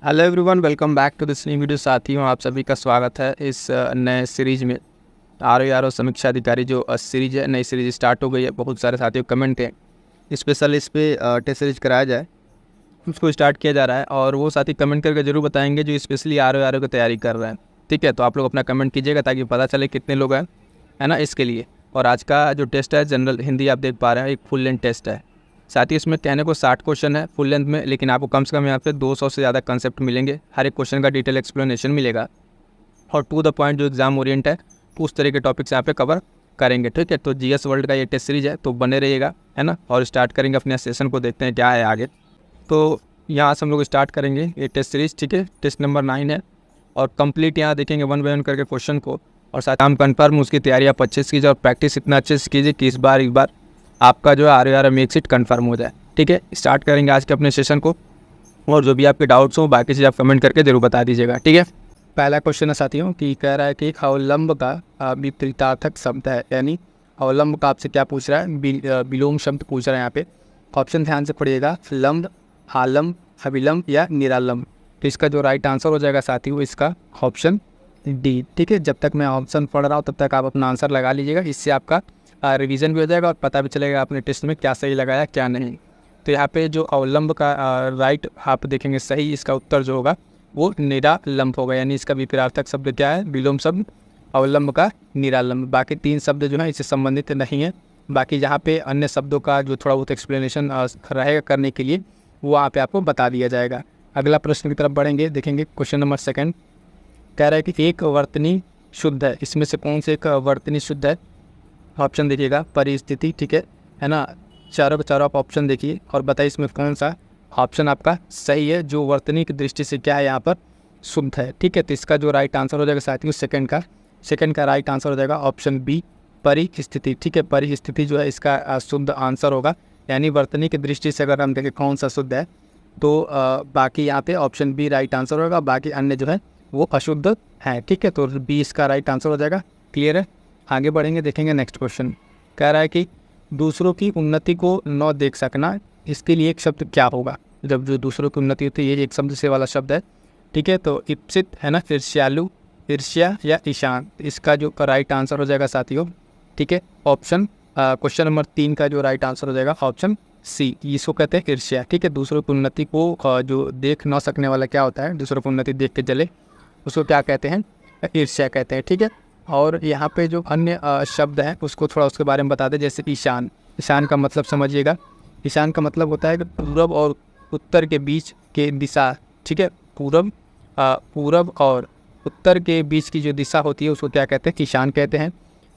Hello everyone, welcome back to this new video. साथियों, आप सभी का स्वागत है इस नए सीरीज में। आर समीक्षा अधिकारी जो सीरीज है, नई सीरीज स्टार्ट हो गई है। बहुत सारे साथियों कमेंट हैं स्पेशल इस पे टेस्ट सीरीज कराया जाए, उसको स्टार्ट किया जा रहा है। और वो साथी कमेंट करके जरूर बताएंगे जो स्पेशली आर की तैयारी कर रहे हैं। ठीक है, तो आप लोग अपना कमेंट कीजिएगा ताकि पता चले कितने लोग हैं, है ना, इसके लिए। और आज का जो टेस्ट है जनरल हिंदी, आप देख पा रहे हैं, एक फुल लेंथ टेस्ट है। साथ ही इसमें कहने को 60 क्वेश्चन है फुल लेंथ में, लेकिन आपको कम से कम यहाँ पे 200 से ज़्यादा कंसेप्ट मिलेंगे। हर एक क्वेश्चन का डिटेल एक्सप्लेनेशन मिलेगा और टू द पॉइंट जो एग्जाम ओरिएंट है उस तरह के टॉपिक्स यहाँ पे कवर करेंगे। ठीक है, तो जीएस वर्ल्ड का ये टेस्ट सीरीज है, तो बने रहिएगा, है ना। और स्टार्ट करेंगे अपने सेशन को, देखते हैं क्या है आगे। तो यहाँ से हम लोग स्टार्ट करेंगे ये टेस्ट सीरीज। ठीक है, टेस्ट नंबर 9 है और कंप्लीट यहाँ देखेंगे 1 बाय 1 करके क्वेश्चन को। और साथ हम कन्फर्म उसकी तैयारी आप अच्छे से कीजिए और प्रैक्टिस इतना अच्छे से कीजिए कि इस बार आपका जो है आर में एक सीट कन्फर्म हो जाए। ठीक है, स्टार्ट करेंगे आज के अपने सेशन को। और जो भी आपके डाउट्स हो, बाकी चीज़ आप कमेंट करके जरूर बता दीजिएगा। ठीक है, पहला क्वेश्चन है साथियों कि कह रहा है कि अवलंब का विपरीतार्थक शब्द है, यानी अवलंब का आपसे क्या पूछ रहा है, विलोम शब्द पूछ रहा है यहाँ पे। ऑप्शन ध्यान से पढ़िएगा, लंब, आलम्ब, अविलंब या निरालंब। तो इसका जो राइट आंसर हो जाएगा साथियों, इसका ऑप्शन डी। ठीक है, जब तक मैं ऑप्शन पढ़ रहा हूँ तब तक आप अपना आंसर लगा लीजिएगा, इससे आपका रिवीजन भी हो जाएगा और पता भी चलेगा आपने टेस्ट में क्या सही लगाया क्या नहीं। तो यहाँ पे जो अवलंब का राइट आप देखेंगे सही, इसका उत्तर जो होगा वो निरालंब होगा, यानी इसका विपरीतार्थक शब्द क्या है, विलोम शब्द, अवलंब का निरालंब। बाकी 3 शब्द जो है इससे संबंधित नहीं है। बाकी जहाँ पे अन्य शब्दों का जो थोड़ा बहुत एक्सप्लेनेशन रहेगा करने के लिए, वो वहाँ पे आपको बता दिया जाएगा। अगला प्रश्न की तरफ बढ़ेंगे, देखेंगे क्वेश्चन नंबर 2 कह रहा है कि एक वर्तनी शुद्ध है, इसमें से कौन से एक वर्तनी शुद्ध है। ऑप्शन देखिएगा, परिस्थिति, ठीक है ना। चारों के चारों आप ऑप्शन देखिए और बताइए इसमें कौन सा ऑप्शन आपका सही है, जो वर्तनी की दृष्टि से क्या है यहाँ पर शुद्ध है। ठीक है, तो इसका जो राइट आंसर हो जाएगा साथियों सेकंड का राइट आंसर हो जाएगा ऑप्शन बी, परिस्थिति। ठीक है, परिस्थिति जो है इसका शुद्ध आंसर होगा, यानी वर्तनी की दृष्टि से अगर हम देखें कौन सा शुद्ध है तो बाकी यहाँ पे ऑप्शन बी राइट आंसर होगा, बाकी अन्य जो है वो अशुद्ध है। ठीक है, तो बी इसका राइट आंसर हो जाएगा। क्लियर है, आगे बढ़ेंगे, देखेंगे नेक्स्ट क्वेश्चन। कह रहा है कि दूसरों की उन्नति को न देख सकना, इसके लिए एक शब्द क्या होगा। जब जो दूसरों की उन्नति होती है, ये एक शब्द से वाला शब्द है। ठीक है, तो इप्सित, है ना, ईर्ष्यालु, ईर्ष्या या ईशान, इसका जो राइट आंसर हो जाएगा साथियों, ठीक है, ऑप्शन क्वेश्चन नंबर 3 का जो राइट आंसर हो जाएगा ऑप्शन सी, इसको कहते हैं ईर्ष्या। ठीक है, दूसरों की उन्नति को जो देख न सकने वाला क्या होता है, दूसरों की उन्नति देख के जले, उसको क्या कहते हैं, ईर्ष्या कहते हैं। ठीक है, और यहाँ पे जो अन्य शब्द हैं उसको थोड़ा उसके बारे में बता दें, जैसे ईशान। ईशान का मतलब समझिएगा, ईशान का मतलब होता है कि पूरब और उत्तर के बीच के दिशा। ठीक है, पूरब और उत्तर के बीच की जो दिशा होती है उसको क्या कहते हैं, ईशान कहते हैं।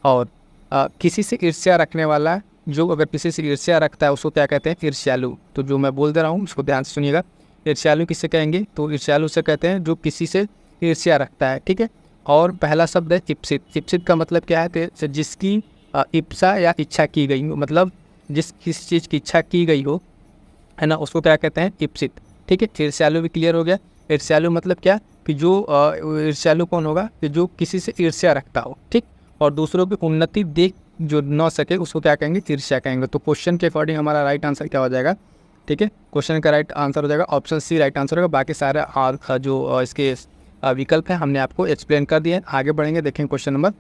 और किसी से ईर्ष्या रखने वाला, जो अगर किसी से ईर्ष्या रखता है उसको क्या कहते हैं, ईर्ष्यालु। तो जो मैं बोल दे रहा हूँ उसको ध्यान से सुनिएगा, ईर्ष्यालु किससे कहेंगे, तो ईर्ष्यालु से कहते हैं जो किसी से ईर्ष्या रखता है। ठीक है, और पहला शब्द है इप्सित। इप्सित का मतलब क्या है, तो जिसकी इप्सा या इच्छा की गई हो, मतलब जिस किसी चीज़ की इच्छा की गई हो, है ना, उसको क्या कहते हैं, इप्सित। ठीक है, ईर्ष्यालु भी क्लियर हो गया। ईर्ष्यालु मतलब क्या, कि जो ईर्ष्यालु कौन होगा, कि जो किसी से ईर्ष्या रखता हो, ठीक, और दूसरों की उन्नति देख जो न सके उसको क्या कहेंगे, ईर्ष्या कहेंगे। तो क्वेश्चन के अकॉर्डिंग हमारा राइट आंसर क्या हो जाएगा, ठीक है, क्वेश्चन का राइट आंसर हो जाएगा ऑप्शन सी राइट आंसर होगा। बाकी सारे जो इसके विकल्प है हमने आपको एक्सप्लेन कर दिया है। आगे बढ़ेंगे, देखेंगे क्वेश्चन नंबर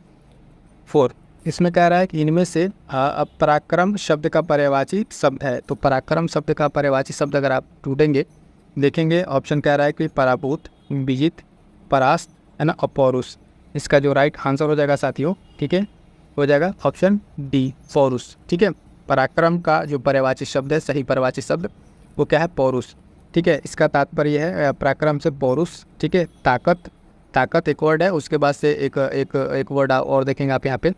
4। इसमें कह रहा है कि इनमें से पराक्रम शब्द का पर्यायवाची शब्द है। तो पराक्रम शब्द का पर्यायवाची शब्द अगर आप ढूंढेंगे, देखेंगे ऑप्शन कह रहा है कि पराभूत, विजित, परास्त, है ना, और पौरुष। इसका जो राइट आंसर हो जाएगा साथियों, ठीक है, हो जाएगा ऑप्शन डी, पौरुष। ठीक है, पराक्रम का जो पर्यायवाची शब्द है, सही पर्यायवाची शब्द वो क्या है, पौरुष। ठीक है, इसका तात्पर्य है पराक्रम से पौरुष। ठीक है, ताकत एक वर्ड है, उसके बाद से एक वर्ड और देखेंगे आप यहाँ पे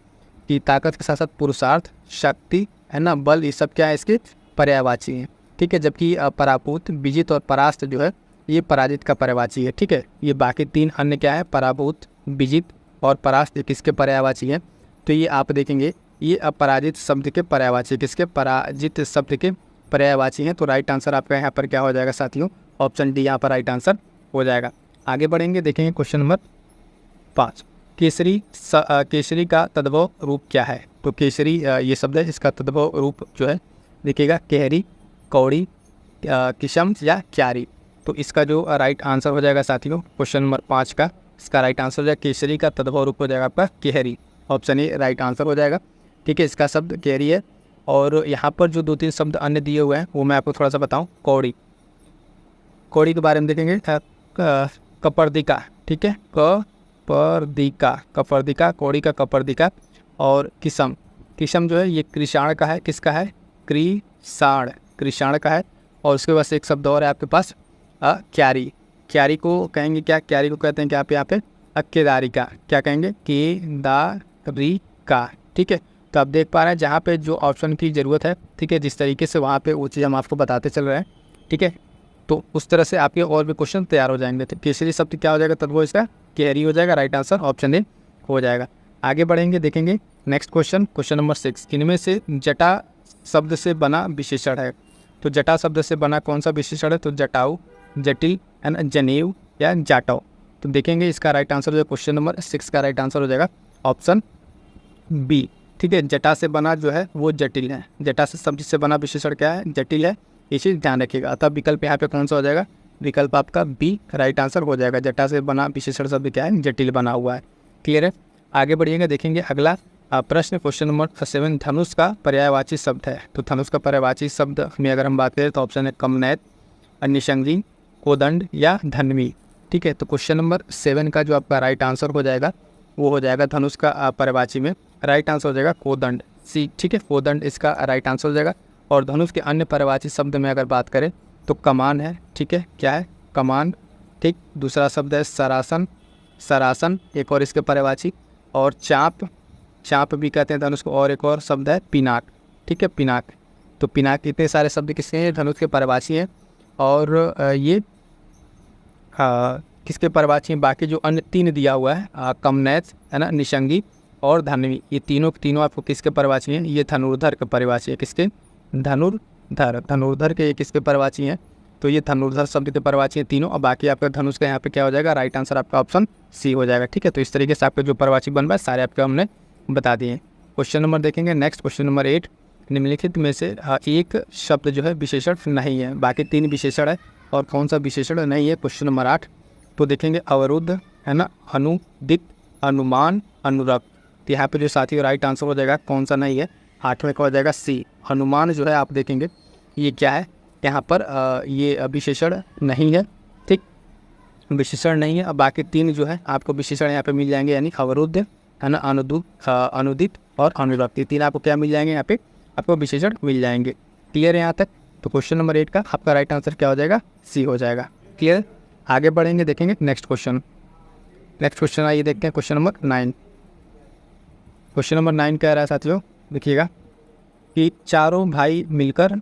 कि ताकत के साथ साथ पुरुषार्थ, शक्ति, है ना, बल, ये सब क्या है, इसके पर्यायवाची हैं। ठीक है, जबकि पराभूत, विजित और परास्त जो है ये पराजित का पर्यायवाची है। ठीक है, ये बाकी 3 अन्य क्या है, पराभूत, विजित और परास्त, ये किसके पर्यायवाची हैं, तो ये आप देखेंगे ये अपराजित शब्द के पर्यायवाची, किसके, पराजित शब्द के पर्यायवाची हैं। तो राइट आंसर आपका यहाँ पर क्या हो जाएगा साथियों, ऑप्शन डी यहाँ पर राइट आंसर हो जाएगा। आगे बढ़ेंगे, देखेंगे क्वेश्चन नंबर 5। केसरी का तद्भव रूप क्या है। तो केसरी ये शब्द है, इसका तद्भव रूप जो है देखिएगा, केहरी, कौड़ी, किशम या क्यारी। तो इसका जो राइट आंसर हो जाएगा साथियों क्वेश्चन नंबर 5 का, इसका राइट आंसर हो जाएगा केसरी का तद्भव रूप हो जाएगा आपका Kehri. Option A right answer हो जाएगा। ठीक है, इसका शब्द केहरी है। और यहाँ पर जो 2-3 शब्द अन्य दिए हुए हैं वो मैं आपको थोड़ा सा बताऊँ। कौड़ी, कौड़ी के बारे में देखेंगे। कपर्दिका, ठीक है, कपर्दिका, कपर्दिका, कौड़ी का कपर्दिका। और किसम, किसम जो है ये कृषाण का है। किसका है? कृषाण, कृषाण का है। और उसके बाद एक शब्द और है आपके पास क्यारी। क्यारी को कहेंगे क्या? क्यारी को कहते हैं कि आप यहाँ पे केदारी का, क्या कहेंगे? केदारी का। ठीक है, तो आप देख पा रहे हैं जहाँ पे जो ऑप्शन की ज़रूरत है, ठीक है, जिस तरीके से वहाँ पे वो चीज़ हम आपको बताते चल रहे हैं। ठीक है, तो उस तरह से आपके और भी क्वेश्चन तैयार हो जाएंगे। तो केसरी शब्द क्या हो जाएगा? तद्भव इसका केहरी हो जाएगा। राइट आंसर ऑप्शन ए हो जाएगा। आगे बढ़ेंगे, देखेंगे नेक्स्ट क्वेश्चन, क्वेश्चन नंबर 6। इनमें से जटा शब्द से बना विशेषण है। तो जटा शब्द से बना कौन सा विशेषण है? तो जटाऊ, जटिल, है ना, जनेऊ या जाटव। तो देखेंगे इसका राइट आंसर जो है क्वेश्चन नंबर 6 का राइट आंसर हो जाएगा ऑप्शन बी। ठीक है, जटा से बना जो है वो जटिल है। जटा से शब्द से बना विशेषण क्या है? जटिल है। ये चीज़ ध्यान रखिएगा। अतः विकल्प यहाँ पे कौन सा हो जाएगा? विकल्प आपका बी राइट आंसर हो जाएगा। जटा से बना विशेषण शब्द क्या है? जटिल बना हुआ है। क्लियर है? आगे बढ़िएगा, देखेंगे अगला प्रश्न क्वेश्चन नंबर 7। धनुष का पर्यायवाची शब्द है। तो धनुष का पर्यायवाची शब्द में अगर हम बात करें तो ऑप्शन है कमनैत, निषंगी, कोदंड या धन्वी। ठीक है, तो क्वेश्चन नंबर 7 का जो आपका राइट आंसर हो जाएगा वो हो जाएगा धनुष का पर्यायवाची में राइट आंसर हो जाएगा कोदंड, सी। ठीक है, कोदंड इसका राइट आंसर हो जाएगा। और धनुष के अन्य पर्यायवाची शब्द में अगर बात करें तो कमान है। ठीक है, क्या है? कमान। ठीक, दूसरा शब्द है सरासन, सरासन एक और इसके पर्यायवाची। और चाप, चाप भी कहते हैं धनुष को। और एक और शब्द है पिनाक। ठीक है, पिनाक। तो पिनाक, इतने सारे शब्द किसके हैं? धनुष के पर्यायवाची हैं। और ये किसके पर्यायवाची हैं? बाकी जो अन्य 3 दिया हुआ है कमनैत, है ना, निषंगी और धन्वी, ये तीनों आपको किसके पर्यायवाची हैं? ये धनुर्धर के पर्यायवाची है। किसके? धनुर्धर, धनुर्धर के ये किसके पर्यायवाची हैं? तो ये धनुर्धर शब्द के पर्यायवाची हैं तीनों। और बाकी आपका धनुष का यहाँ पे क्या हो जाएगा? राइट आंसर आपका ऑप्शन सी हो जाएगा। ठीक है, तो इस तरीके से आपके जो पर्यायवाची बन रहा है सारे आपके हमने बता दिए। क्वेश्चन नंबर देखेंगे नेक्स्ट, क्वेश्चन नंबर 8। निम्नलिखित में से एक शब्द जो है विशेषण नहीं है। बाकी 3 विशेषण है और कौन सा विशेषण नहीं है? Question number 8। तो देखेंगे अवरुद्ध, है ना, अनुदित, अनुमान, अनुरक्त। तो यहाँ पे जो साथी राइट आंसर हो जाएगा कौन सा नहीं है? 8वें का हो जाएगा सी। हनुमान जो है आप देखेंगे ये क्या है? यहाँ पर ये विशेषण नहीं है। ठीक, विशेषण नहीं है। अब बाकी 3 जो है आपको विशेषण यहाँ पे मिल जाएंगे, यानी अवरुद्ध, है ना, अनुदित और अनुरक्त। 3 आपको क्या मिल जाएंगे? यहाँ पे आपको विशेषण मिल जाएंगे। क्लियर है यहाँ तक? तो क्वेश्चन नंबर 8 का आपका राइट आंसर क्या हो जाएगा? सी हो जाएगा। क्लियर? आगे बढ़ेंगे, देखेंगे नेक्स्ट क्वेश्चन। नेक्स्ट क्वेश्चन आइए देखते हैं, क्वेश्चन नंबर 9। क्वेश्चन नंबर 9 कह रहा है साथियों, देखिएगा कि चारों भाई मिलकर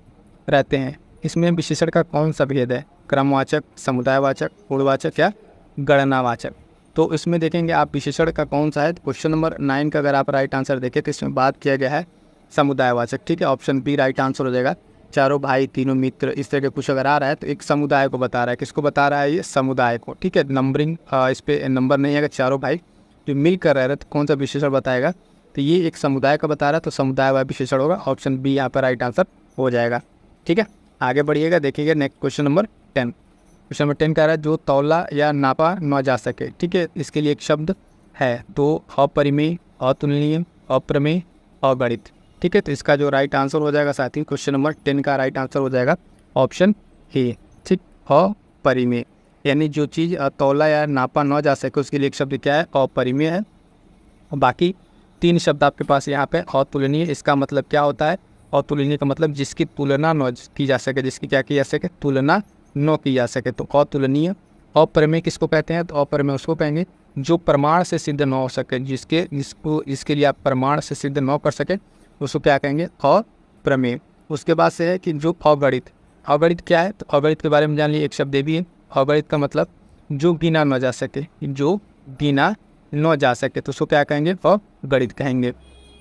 रहते हैं। इसमें विशेषण का कौन सा भेद है? क्रमवाचक, समुदायवाचक, गुणवाचक या गणनावाचक। तो इसमें देखेंगे आप विशेषण का कौन सा है। क्वेश्चन नंबर 9 का अगर आप राइट आंसर देखें तो इसमें बात किया गया है समुदायवाचक। ठीक है, ऑप्शन बी राइट आंसर हो जाएगा। चारों भाई, तीनों मित्र, इस तरह के कुछ अगर आ रहा है तो एक समुदाय को बता रहा है। किसको बता रहा है? ये समुदाय को। ठीक है, नंबरिंग इस पर नंबर नहीं है। अगर चारों भाई जो मिलकर रह रहे तो कौन सा विशेषण बताएगा? तो ये एक समुदाय का बता रहा है, तो समुदाय वाला विशेषण होगा। ऑप्शन बी यहाँ पर राइट आंसर हो जाएगा। ठीक है, आगे बढ़िएगा, देखिएगा next question number 10। Question number 10 कह रहा है जो तौला या नापा न जा सके। ठीक है, इसके लिए एक शब्द है, तो अपरिमेय, अतुलनीय, अप्रमेय, अगणित। ठीक है, तो इसका जो राइट आंसर हो जाएगा साथी क्वेश्चन नंबर 10 का राइट आंसर हो जाएगा ऑप्शन ए। ठीक, अपरिमेय, यानी जो चीज़ तौला या नापा न जा सके उसके लिए एक शब्द क्या है? अपरिमेय है। और बाकी 3 शब्द आपके पास यहाँ पे। अतुलनीय, इसका मतलब क्या होता है? अतुलनीय का मतलब जिसकी तुलना न की जा सके, जिसकी क्या की जा सके? तुलना न की जा सके, तो अतुलनीय। अप्रमेय किसको कहते हैं? तो अप्रमेय उसको कहेंगे जो प्रमाण से सिद्ध न हो सके, जिसके लिए आप प्रमाण से सिद्ध न कर सके उसको क्या कहेंगे? अप्रमेय। उसके बाद से है कि जो अगणित। अगणित क्या है? तो अगणित के बारे में जान लीजिए, एक शब्द भी है। अगणित का मतलब जो गिना न जा सके, जो गिना न जा सके तो उसको क्या कहेंगे? अगणित कहेंगे।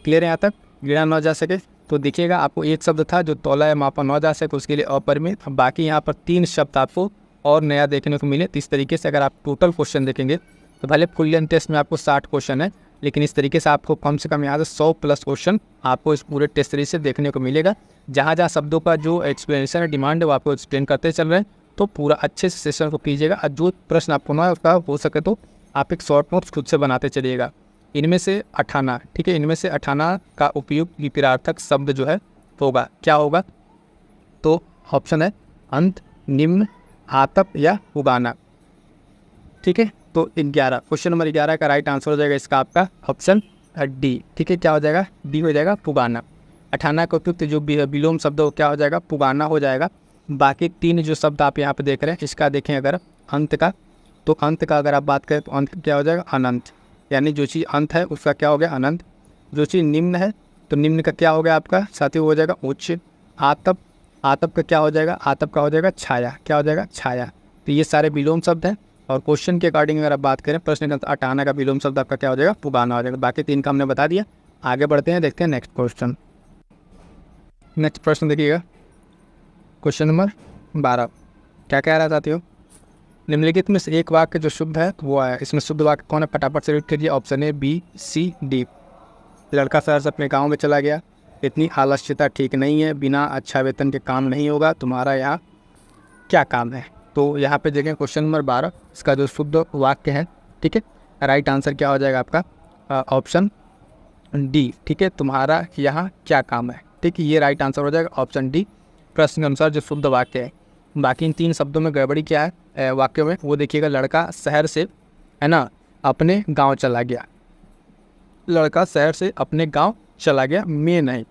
क्लियर है यहाँ तक? गिना न जा सके। तो देखिएगा आपको एक शब्द था जो तौला या मापा न जा सके उसके लिए अपरिमेय। बाकी यहाँ पर 3 शब्द आपको और नया देखने को मिले। तो इस तरीके से अगर आप टोटल क्वेश्चन देखेंगे तो भले फुल लेंथ टेस्ट में आपको 60 क्वेश्चन है, लेकिन इस तरीके से आपको कम से कम यहाँ से 100+ क्वेश्चन आपको इस पूरे टेस्ट सीरीज से देखने को मिलेगा। जहाँ जहाँ शब्दों का जो एक्सप्लेनेशन है, डिमांड है, वो आपको एक्सप्लेन करते चल रहे हैं। तो पूरा अच्छे से सेशन को कीजिएगा और जो प्रश्न आपको ना उसका हो सके तो आप एक शॉर्ट नोट्स खुद से बनाते चलिएगा। इनमें से अठाना, ठीक है, इनमें से अठाना का उपयुक्त विपरीतार्थक शब्द जो है होगा, क्या होगा? तो ऑप्शन है अंत, निम्न, आतप या उबाना। ठीक है, तो 11, क्वेश्चन नंबर 11 का राइट आंसर हो जाएगा इसका आपका ऑप्शन डी। ठीक है, क्या हो जाएगा? डी हो जाएगा, पुगाना। अठाना का उपयुक्त जो विलोम शब्द हो क्या हो जाएगा? पुगाना हो जाएगा। बाकी 3 जो शब्द आप यहाँ पे देख रहे हैं, इसका देखें अगर अंत का, तो अंत का अगर आप बात करें तो अंत क्या हो जाएगा? अनंत, यानी जो चीज़ अंत है उसका क्या हो गया? अनंत। जो चीज़ निम्न है तो निम्न का क्या हो गया आपका साथी? हो जाएगा उच्च। आतप, आतप का क्या हो जाएगा? आतप का हो जाएगा छाया, क्या हो जाएगा? छाया। तो ये सारे विलोम शब्द हैं और क्वेश्चन के अकॉर्डिंग अगर आप बात करें प्रश्न का अठाना का विलोम शब्द आपका क्या हो जाएगा? पुगाना हो जाएगा। बाकी 3 का हमने बता दिया। आगे बढ़ते हैं, देखते हैं नेक्स्ट क्वेश्चन। नेक्स्ट प्रश्न देखिएगा, क्वेश्चन नंबर 12 क्या कह रहा है साथियों? निम्नलिखित में से एक वाक्य जो शुद्ध है वो है, इसमें शुद्ध वाक्य कौन है? फटाफट से रीड कीजिए। Option A, B, C, D. लड़का शहर से अपने गाँव में चला गया, इतनी आलस्यता ठीक नहीं है, बिना अच्छा वेतन के काम नहीं होगा, तुम्हारा यहाँ क्या काम है? तो यहाँ पे देखें क्वेश्चन नंबर 12, इसका जो शुद्ध वाक्य है, ठीक है, राइट आंसर क्या हो जाएगा आपका? Option D. ठीक है, तुम्हारा यहाँ क्या काम है? ठीक है, ये राइट आंसर हो जाएगा ऑप्शन डी, प्रश्न के अनुसार जो शुद्ध वाक्य है। बाकी इन 3 शब्दों में गड़बड़ी क्या है वाक्यों में, वो देखिएगा। लड़का शहर से, है ना, अपने गाँव चला गया। लड़का शहर से अपने गाँव चला गया, मैं नहीं।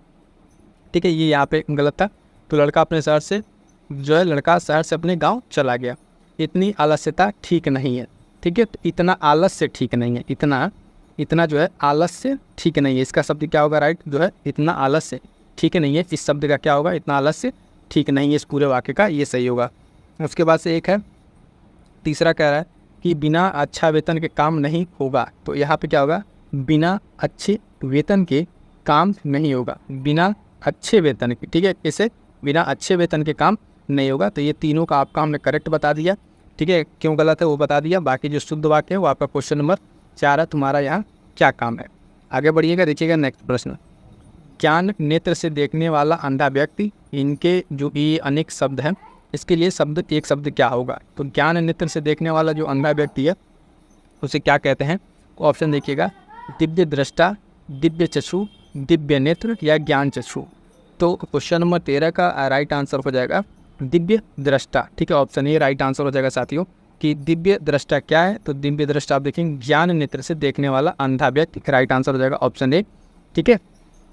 ठीक है, ये यहाँ पे गलत था। तो लड़का अपने शहर से जो है, लड़का शहर से अपने गांव चला गया, इतनी आलस्यता ठीक नहीं है। ठीक है, तो इतना आलस्य ठीक नहीं है, इतना जो है आलस्य ठीक नहीं है। इसका शब्द क्या होगा? राइट जो है, इतना आलस्य ठीक नहीं है। इस शब्द का क्या होगा? इतना आलस्य ठीक नहीं है। इस पूरे वाक्य का ये सही होगा। उसके बाद से एक है तीसरा, कह रहा है कि बिना अच्छा वेतन के काम नहीं होगा। तो यहाँ पे क्या होगा? बिना अच्छे वेतन के काम नहीं होगा, बिना अच्छे वेतन के। ठीक है, इसे बिना अच्छे वेतन के काम नहीं होगा। तो ये तीनों का आपका हमने करेक्ट बता दिया। ठीक है, क्यों गलत है वो बता दिया। बाकी जो शुद्ध वाक्य है वो आपका क्वेश्चन नंबर 4 है, तुम्हारा यहाँ क्या काम है। आगे बढ़िएगा, देखिएगा नेक्स्ट प्रश्न। ज्ञान नेत्र से देखने वाला अंधा व्यक्ति, इनके जो ये अनेक शब्द हैं, इसके लिए शब्द एक शब्द क्या होगा? तो ज्ञान नेत्र से देखने वाला जो अंधा व्यक्ति है उसे क्या कहते हैं? ऑप्शन देखिएगा, दिव्य दृष्टा, दिव्य चक्षु, दिव्य नेत्र या ज्ञान चक्षु। तो क्वेश्चन नंबर 13 का राइट आंसर हो जाएगा दिव्य दृष्टा। ठीक है, ऑप्शन ए राइट आंसर हो जाएगा साथियों कि दिव्य दृष्टा क्या है? तो दिव्य दृष्टा आप देखेंगे ज्ञान नेत्र से देखने वाला अंधा व्यक्ति, राइट आंसर हो जाएगा ऑप्शन ए। ठीक है,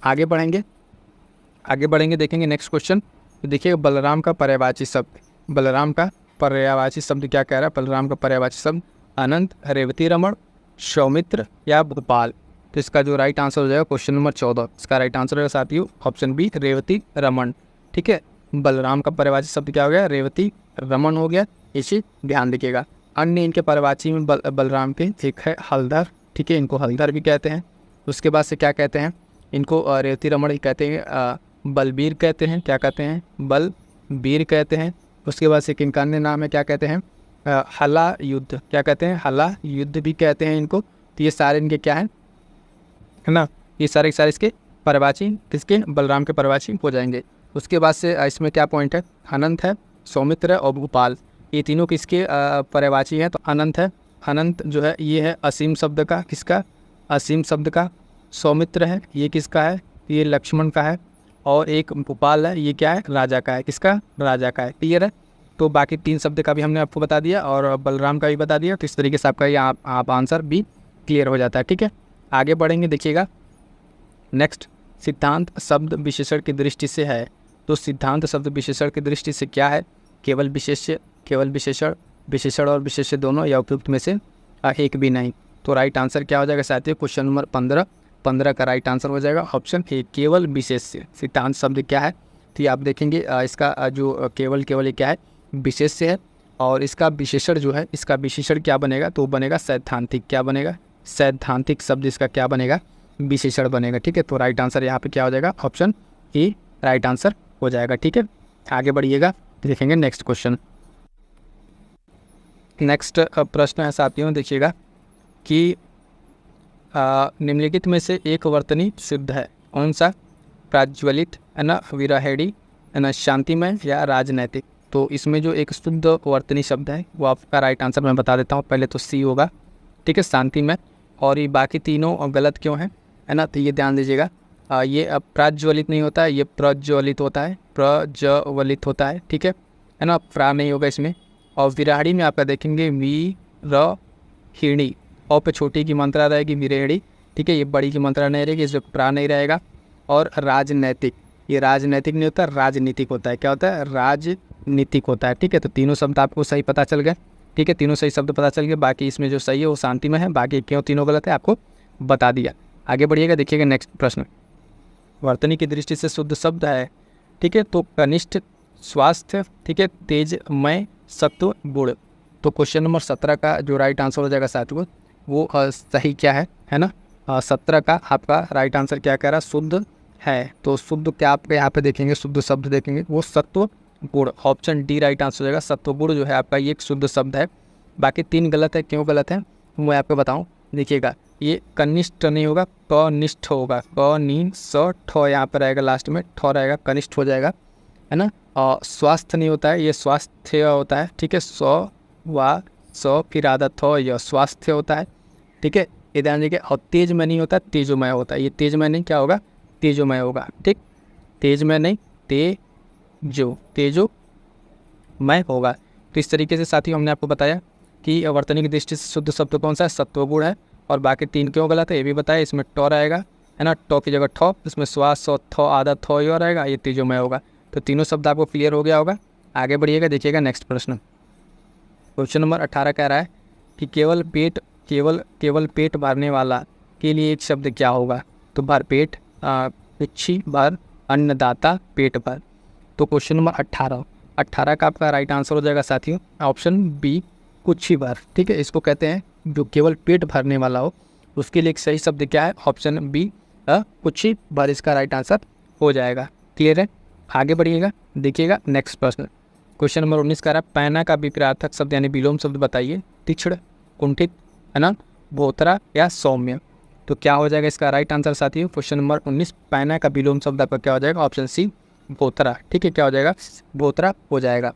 आगे बढ़ेंगे देखेंगे नेक्स्ट क्वेश्चन। तो देखिए बलराम का पर्यायवाची शब्द, बलराम का पर्यायवाची शब्द क्या कह रहा है? बलराम का पर्यायवाची शब्द अनंत, रेवती रमण, सौमित्र या भोपाल। तो इसका जो राइट आंसर हो जाएगा क्वेश्चन नंबर 14, इसका राइट आंसर होगा साथियों ऑप्शन बी, रेवती रमन। ठीक है, बलराम का पर्यायवाची शब्द क्या हो गया? रेवती रमन हो गया, इसे ध्यान रखिएगा। अन्य इनके पर्यायवाची में बलराम के एक है हलधर। ठीक है, इनको हलधर भी कहते हैं। उसके बाद से क्या कहते हैं? इनको रेवती रमन कहते हैं, बलबीर कहते हैं। क्या कहते हैं? बलबीर कहते हैं। उसके बाद से इनका अन्य नाम है, क्या कहते हैं? हला युद्ध। क्या कहते हैं? हला युद्ध भी कहते हैं इनको। तो ये सारे इनके क्या हैं, है ना, ये सारे के सारे इसके पर्यायवाची, किसके? बलराम के पर्यायवाची हो जाएंगे। उसके बाद से इसमें क्या पॉइंट है? अनंत है, सौमित्र है और भोपाल, ये तीनों किसके पर्यायवाची हैं? तो अनंत है, अनंत जो है ये है असीम शब्द का, किसका? असीम शब्द का। सौमित्र है, ये किसका है? ये लक्ष्मण का है। और एक भोपाल है, ये क्या है? राजा का है। किसका? राजा का है। क्लियर है? तो बाकी 3 शब्द का भी हमने आपको बता दिया और बलराम का भी बता दिया। तो इस तरीके से आपका ये आप आंसर भी क्लियर हो जाता है। ठीक है, आगे बढ़ेंगे, देखिएगा नेक्स्ट। सिद्धांत शब्द विशेषण की दृष्टि से है। तो सिद्धांत शब्द विशेषण की दृष्टि से क्या है? केवल विशेष्य, केवल विशेषण, विशेषण और विशेष्य दोनों या उपयुक्त में से एक भी नहीं। तो राइट आंसर क्या हो जाएगा साथियों? क्वेश्चन नंबर 15 का राइट आंसर हो जाएगा ऑप्शन ए, केवल विशेष्य। सिद्धांत शब्द क्या है? तो ये आप देखेंगे इसका जो केवल ये क्या है? विशेष्य है। और इसका विशेषण जो है, इसका विशेषण क्या बनेगा? तो बनेगा सैद्धांतिक। क्या बनेगा? सैद्धांतिक शब्द इसका क्या बनेगा? विशेषण बनेगा। ठीक है, तो राइट आंसर यहाँ पे क्या हो जाएगा? ऑप्शन ए राइट आंसर हो जाएगा। ठीक है, आगे बढ़िएगा, देखेंगे नेक्स्ट क्वेश्चन। नेक्स्ट प्रश्न है साथियों, देखिएगा कि निम्नलिखित में से एक वर्तनी सिद्ध है, कौन सा? प्रज्वलित, है ना, विरहिणी, है ना, शांतिमय या राजनैतिक। तो इसमें जो एक शुद्ध वर्तनी शब्द है वो आपका राइट आंसर मैं बता देता हूँ। पहले तो सी होगा, ठीक है, शांति में। और ये बाकी तीनों गलत क्यों है ना, तो ये ध्यान दीजिएगा। ये प्रज्वलित नहीं होता है, ये प्रज्वलित होता है, प्रज्वलित होता है, ठीक है ना, प्रा नहीं होगा इसमें। और विराड़ी में आपका देखेंगे वीरहिणी, और पे छोटी की मात्रा रहेगी विरेहिणी, ठीक है, ये बड़ी की मात्रा नहीं रहेगी, इसमें प्रा नहीं रहेगा। और राजनैतिक, ये राजनैतिक नहीं होता, राजनीतिक होता है। क्या होता है, राजनीतिक होता है, ठीक है। तो तीनों शब्द आपको सही पता चल गए, ठीक है, तीनों सही शब्द पता चल गए। बाकी इसमें जो सही है वो शांति में है, बाकी क्यों तीनों गलत है आपको बता दिया। आगे बढ़िएगा, देखिएगा नेक्स्ट प्रश्न। वर्तनी की दृष्टि से शुद्ध शब्द है, ठीक है, तो कनिष्ठ, स्वास्थ्य, ठीक है, तेजमय, सत्व, गुण। तो क्वेश्चन नंबर 17 का जो राइट आंसर हो जाएगा साथियों वो सही क्या है ना, 17 का आपका राइट आंसर क्या कह रहा है, शुद्ध है। तो शुद्ध क्या आपके यहाँ पे देखेंगे, शुद्ध शब्द देखेंगे वो सत्व गुण, ऑप्शन डी राइट आंसर हो जाएगा। सत्व गुण जो है आपका ये एक शुद्ध शब्द है। बाकी 3 गलत है, क्यों गलत है मैं आपको बताऊँ। देखिएगा, ये कनिष्ठ नहीं होगा, कनिष्ठ होगा, ठ यहाँ पर रहेगा, लास्ट में ठ रहेगा, कनिष्ठ हो जाएगा, है ना। और स्वास्थ्य नहीं होता है, ये स्वास्थ्य होता है, ठीक है, फिर आधा थ, यह स्वास्थ्य होता है, ठीक है, ये ध्यान दीजिए। और तेजमय नहीं होता, तेजोमय होता है, ये तेजमय नहीं क्या होगा, तेजोमय होगा, ठीक, तेजमय नहीं, तेजोमय होगा। तो इस तरीके से साथियों हमने आपको बताया कि वर्तनी की दृष्टि से शुद्ध शब्द कौन सा है, सत्वगुण है। और बाकी 3 क्यों गलत है ये भी बताया। इसमें ट रहेगा, है ना, ट की जगह ठ, इसमें श्वास और थ आधा थ ही रहेगा, ये तेजोमय होगा। तो तीनों शब्द आपको क्लियर हो गया होगा। आगे बढ़िएगा, देखिएगा नेक्स्ट प्रश्न। क्वेश्चन नंबर 18 कह रहा है कि केवल पेट भरने वाला के लिए एक शब्द क्या होगा। तो भर पेट, पिच्छी भर, अन्नदाता, पेट भर। तो क्वेश्चन नंबर 18 का आपका राइट आंसर हो जाएगा साथियों ऑप्शन बी, कुच्छी भर, ठीक है। इसको कहते हैं जो केवल पेट भरने वाला हो, उसके लिए एक सही शब्द क्या है, ऑप्शन बी, कुच्छी भर इसका राइट आंसर हो जाएगा। क्लियर है, आगे बढ़िएगा, देखिएगा नेक्स्ट प्रश्न। क्वेश्चन नंबर 19 का रहा है पैना का विपरीतार्थक शब्द यानी विलोम शब्द बताइए। तीक्ष्ण, कुंठित, है ना, भोथरा या सौम्य। तो क्या हो जाएगा इसका राइट आंसर साथियों, क्वेश्चन नंबर 19 पैना का विलोम शब्द आपका क्या हो जाएगा, ऑप्शन सी, भोथरा, ठीक है, क्या हो जाएगा, भोथरा हो जाएगा।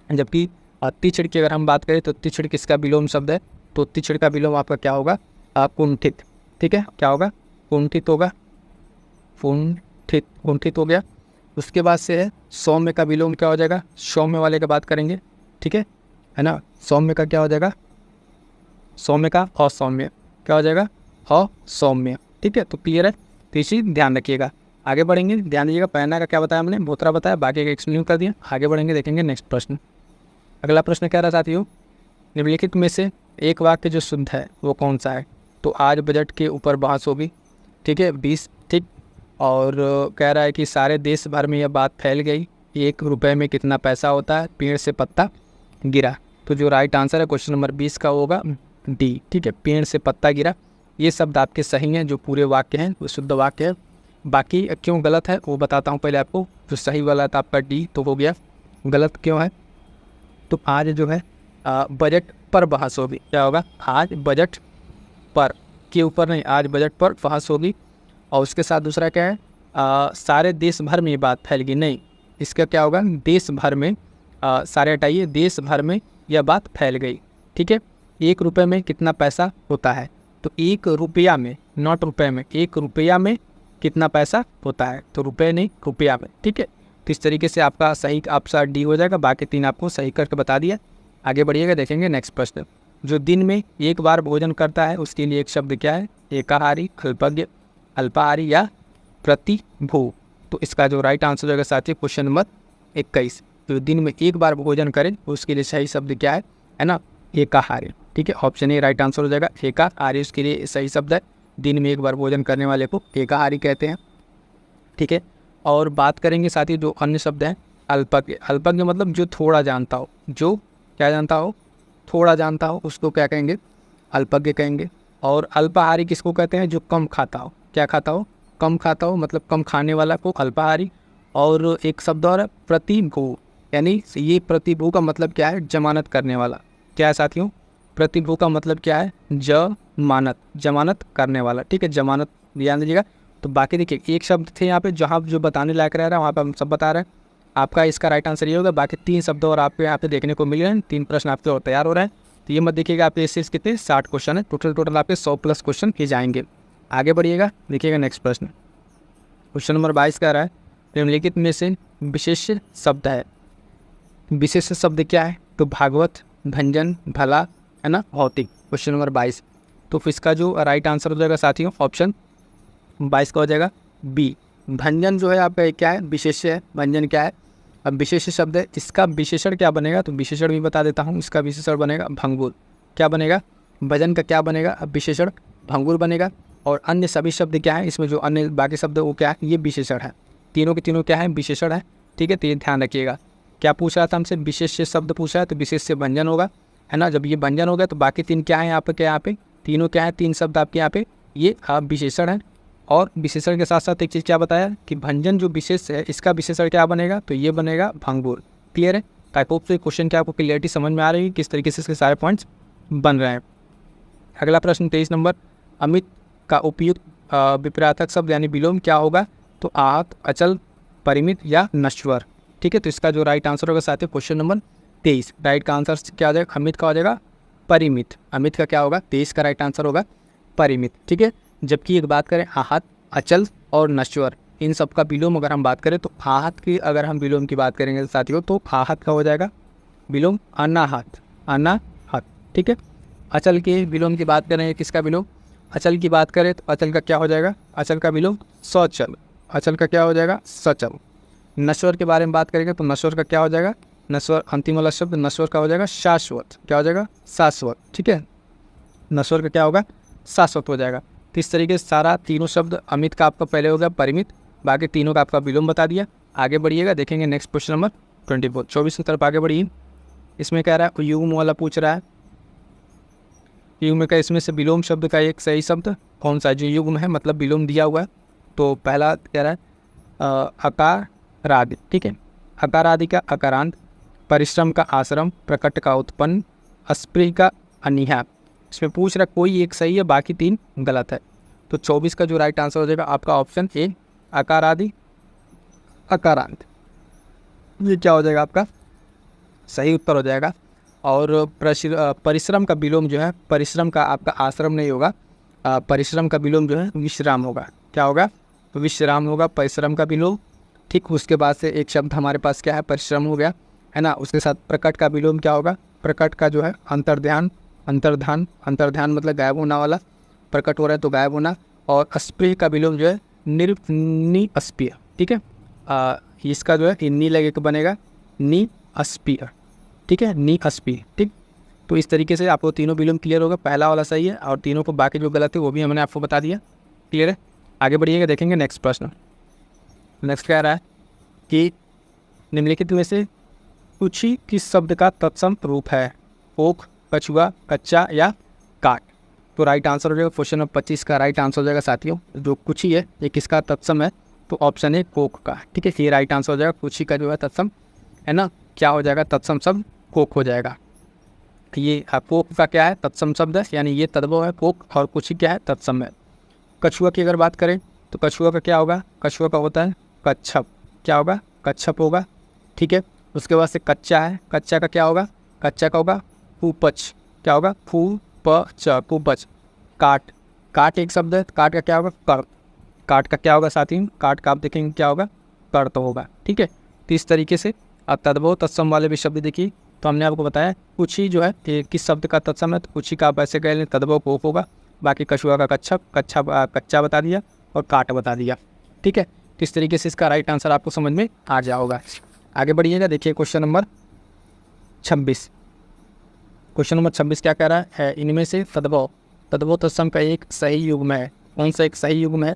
जबकि तीक्ष्ण की अगर हम बात करें तो तीक्ष्ण किसका विलोम शब्द है, तो तीक्ष्ण का विलोम आपका क्या होगा, कुंठित, ठीक है, क्या होगा, कुंठित होगा, कुंठित हो गया। उसके बाद से है सौम्य का विलोम क्या हो जाएगा, सौम्य वाले का बात करेंगे, ठीक है ना। सौम्य का क्या हो जाएगा, सौम्य का असौम्य, क्या हो जाएगा, असौम्य, ठीक है। तो क्लियर है, तो इसी ध्यान रखिएगा। आगे बढ़ेंगे, ध्यान दीजिएगा, पैना का क्या बताया हमने, भोथरा बताया, बाकी का एक्सप्लेन कर दिया। आगे बढ़ेंगे, देखेंगे नेक्स्ट प्रश्न। अगला प्रश्न कह रहा साथियों, निम्नलिखित में से एक वाक्य जो शुद्ध है वो कौन सा है। तो आज बजट के ऊपर बहस होगी, ठीक है, 20, ठीक। और कह रहा है कि सारे देश भर में यह बात फैल गई, 1 रुपये में कितना पैसा होता है, पेड़ से पत्ता गिरा। तो जो राइट आंसर है क्वेश्चन नंबर 20 का होगा डी, ठीक है, पेड़ से पत्ता गिरा। ये शब्द आपके सही हैं, जो पूरे वाक्य हैं वो शुद्ध वाक्य है। बाकी क्यों गलत है वो बताता हूँ पहले आपको। जो सही वाला था आपका डी तो हो गया, गलत क्यों है, तो आज जो है बजट पर बहस होगी, क्या होगा, आज बजट पर के ऊपर नहीं, आज बजट पर बहस होगी। और उसके साथ दूसरा क्या है, सारे देश भर में ये बात फैल गई, नहीं, इसका क्या होगा, देश भर में, सारे हटाइए, देश भर में यह बात फैल गई, ठीक है। 1 रुपये में कितना पैसा होता है, तो 1 रुपया में, नॉट रुपये में, 1 रुपया में कितना पैसा होता है, तो रुपये नहीं रुपया में, ठीक है। तो इस तरीके से आपका सही ऑप्शन डी हो जाएगा। बाकी 3 आपको सही करके बता दिया। आगे बढ़िएगा, देखेंगे नेक्स्ट प्रश्न। जो दिन में 1 बार भोजन करता है उसके लिए एक शब्द क्या है, एकाहारी, अल्पज्ञ, अल्पाहारी या प्रतिभू। तो इसका जो राइट आंसर हो जाएगा साथियों क्वेश्चन नंबर 21। तो दिन में 1 बार भोजन करें उसके लिए सही शब्द क्या है ना, एकाहारी, ठीक है, ऑप्शन ए राइट आंसर हो जाएगा। एकाहारी उसके लिए सही शब्द है, दिन में 1 बार भोजन करने वाले को एकाहारी कहते हैं, ठीक है। और बात करेंगे साथ ही जो अन्य शब्द हैं, अल्पज्ञ, अल्पज्ञ मतलब जो थोड़ा जानता हो, जो क्या जानता हो, थोड़ा जानता हो, उसको क्या कहेंगे, अल्पज्ञ कहेंगे। और अल्पाहारी किसको कहते हैं, जो कम खाता हो, क्या खाता हो, कम खाता हो, मतलब कम खाने वाला को अल्पाहारी। और एक शब्द और है प्रतिभू, यानी ये प्रतिभू का मतलब क्या है, जमानत करने वाला, क्या है साथियों, प्रतिभू का मतलब क्या है, जमानत, जमानत करने वाला, ठीक है, जमानत ध्यान दीजिएगा। तो बाकी देखिए एक शब्द थे यहाँ पे जहाँ जो बताने लायक रह रहा है वहाँ पे हम सब बता रहे हैं। आपका इसका राइट आंसर ये होगा। बाकी 3 शब्द और आपको यहाँ पे देखने को मिल रहे हैं, 3 प्रश्न आपके और तैयार हो रहे हैं। तो ये मत देखिएगा आपके इससे कितने 60 क्वेश्चन है, टोटल आपके 100+ क्वेश्चन किए जाएंगे। आगे बढ़िएगा, देखिएगा नेक्स्ट प्रश्न। क्वेश्चन नंबर 22 कह रहा है निम्नलिखित में से विशेष शब्द है। विशेष शब्द क्या है? तो भागवत, भंजन, भला, है ना, भौतिक। Question number 22। तो फिर इसका जो राइट आंसर हो जाएगा साथियों ऑप्शन 22 का हो जाएगा बी। भंजन जो है आपका क्या है? विशेष है। भंजन क्या है? अब विशेष शब्द है, इसका विशेषण क्या बनेगा? तो विशेषण भी बता देता हूँ। इसका विशेषण बनेगा भंगुर। क्या बनेगा? भजन का क्या बनेगा? अब विशेषण भंगुर बनेगा। और अन्य सभी शब्द क्या है? इसमें जो अन्य बाकी शब्द है वो क्या है? ये विशेषण है। तीनों के तीनों क्या है? विशेषण है। ठीक है, तो ये ध्यान रखिएगा। क्या पूछ रहा था हमसे? विशेष शब्द पूछा है, तो विशेष से भंजन होगा, है ना। जब ये भंजन हो गया तो बाकी 3 क्या है यहाँ पे? क्या यहाँ पे तीनों क्या है? 3 शब्द आपके यहाँ पे ये विशेषण है। और विशेषण के साथ साथ एक चीज़ क्या बताया कि भंजन जो विशेष है इसका विशेषण क्या बनेगा? तो ये बनेगा भंगुर। क्लियर है? टाइप ऑफ क्वेश्चन क्या आपको क्लियरिटी समझ में आ रही है किस तरीके से इसके सारे पॉइंट्स बन रहे हैं। अगला प्रश्न 23 नंबर। अमित का उपयुक्त विपरीतार्थक शब्द यानी विलोम क्या होगा? तो आहत, अचल, परिमित या नश्वर। ठीक है, तो इसका जो राइट आंसर होगा साथियों क्वेश्चन नंबर 23। राइट का आंसर क्या हो जाएगा? अमित का हो जाएगा परिमित। अमित का क्या होगा? 23 का राइट आंसर होगा परिमित। ठीक है, जबकि एक बात करें आहत, अचल और नश्वर, इन सब का विलोम अगर हम बात करें तो आहत की अगर हम विलोम की बात करेंगे साथियों तो आहत का हो जाएगा विलोम अनाहत। अनाहत। ठीक है, अचल के विलोम की बात करें, किसका विलोम? अचल की बात करें तो अचल का क्या हो जाएगा? अचल का विलोम सचल। अचल का क्या हो जाएगा? सचल। नश्वर के बारे में बात करेंगे तो नश्वर का क्या हो जाएगा? नश्वर अंतिम वाला शब्द नश्वर का हो जाएगा शाश्वत। क्या हो जाएगा? शाश्वत। ठीक है, नश्वर का क्या होगा? शाश्वत हो जाएगा। तो इस तरीके से सारा तीनों शब्द, अमित का आपका पहले हो गया परिमित, बाकी तीनों का आपका विलोम बता दिया। आगे बढ़िएगा, देखेंगे नेक्स्ट क्वेश्चन नंबर 24। 24 की तरफ आगे बढ़िए। इसमें कह रहा है युग्म वाला पूछ रहा है। युग्म का इसमें से विलोम शब्द का एक सही शब्द कौन सा? जो युग्म है मतलब विलोम दिया हुआ है, तो पहला कह रहा है अकारादि। ठीक है, अकारादि का अकारांत, परिश्रम का आश्रम, प्रकट का उत्पन्न, अस्पृह का अनिहा। इसमें पूछ रहा कोई एक सही है, बाकी 3 गलत है। तो 24 का जो राइट आंसर हो जाएगा आपका ऑप्शन ए अकारादि अकारांत। ये क्या हो जाएगा? आपका सही उत्तर हो जाएगा। और परिश्रम का विलोम जो है, परिश्रम का आपका आश्रम नहीं होगा, परिश्रम का विलोम जो है विश्राम होगा। क्या होगा? तो विश्राम होगा परिश्रम का विलोम। ठीक, उसके बाद से एक शब्द हमारे पास क्या है? परिश्रम हो गया, है ना। उसके साथ प्रकट का विलोम क्या होगा? प्रकट का जो है अंतर्ध्यान, अंतर्धान, अंतर्ध्यान मतलब गायब होना वाला, प्रकट हो रहा है तो गायब होना। और अस्पृह का विलोम जो है निअस्पृह। ठीक है, इसका जो है नी लगे के बनेगा निअस्पृह। ठीक है, निअस्पृह। ठीक, तो इस तरीके से आपको तीनों विलोम क्लियर होगा। पहला वाला सही है और तीनों को बाकी जो गलत है वो भी हमने आपको बता दिया। क्लियर है? आगे बढ़िएगा, देखेंगे नेक्स्ट प्रश्न। नेक्स्ट कह रहा है कि निम्नलिखित में से कुछ ही किस शब्द का तत्सम रूप है? कोख, कछुआ, कच्चा या काट। तो राइट आंसर हो जाएगा क्वेश्चन नंबर 25 का राइट आंसर हो जाएगा साथियों। जो कुछ ही है ये किसका तत्सम है? तो ऑप्शन है कोख का। ठीक है, ये राइट आंसर हो जाएगा। कुछ ही का जो है तत्सम, है ना, क्या हो जाएगा? तत्सम शब्द कोख हो जाएगा। ये कोख का क्या है? तत्सम शब्द है, यानी ये तद्भव है कोख, और कुछ ही क्या है? तत्सम है। कछुआ की अगर बात करें तो कछुआ का क्या होगा? कछुआ का होता है कच्छप। क्या होगा? कच्छप होगा। ठीक है, उसके बाद से कच्चा है, कच्चा का क्या होगा? कच्चा का होगा पूपच। क्या होगा? फूपच, पूपच। काट, काट एक शब्द है, काट का क्या होगा? कर्त। काट का क्या होगा साथी? काट का आप देखेंगे क्या होगा? कर्त होगा। ठीक है, तो इस तरीके से अब तद्भव तत्सम वाले भी शब्द देखिए। तो हमने आपको बताया कुछ ही जो है किस शब्द का तत्सम है, तो कुछ ही का आप ऐसे कह लें तद्भव कोख होगा। बाकी कछुआ का कच्छप, कच्चा बता दिया और काट बता दिया। ठीक है, तो इस तरीके से इसका राइट आंसर आपको समझ में आ जाओगा। आगे बढ़िएगा, देखिए क्वेश्चन नंबर 26। क्वेश्चन नंबर 26 क्या कह रहा है? इनमें से तद्भव तत्सम का एक सही युग्म है। कौन सा एक सही युग्म है?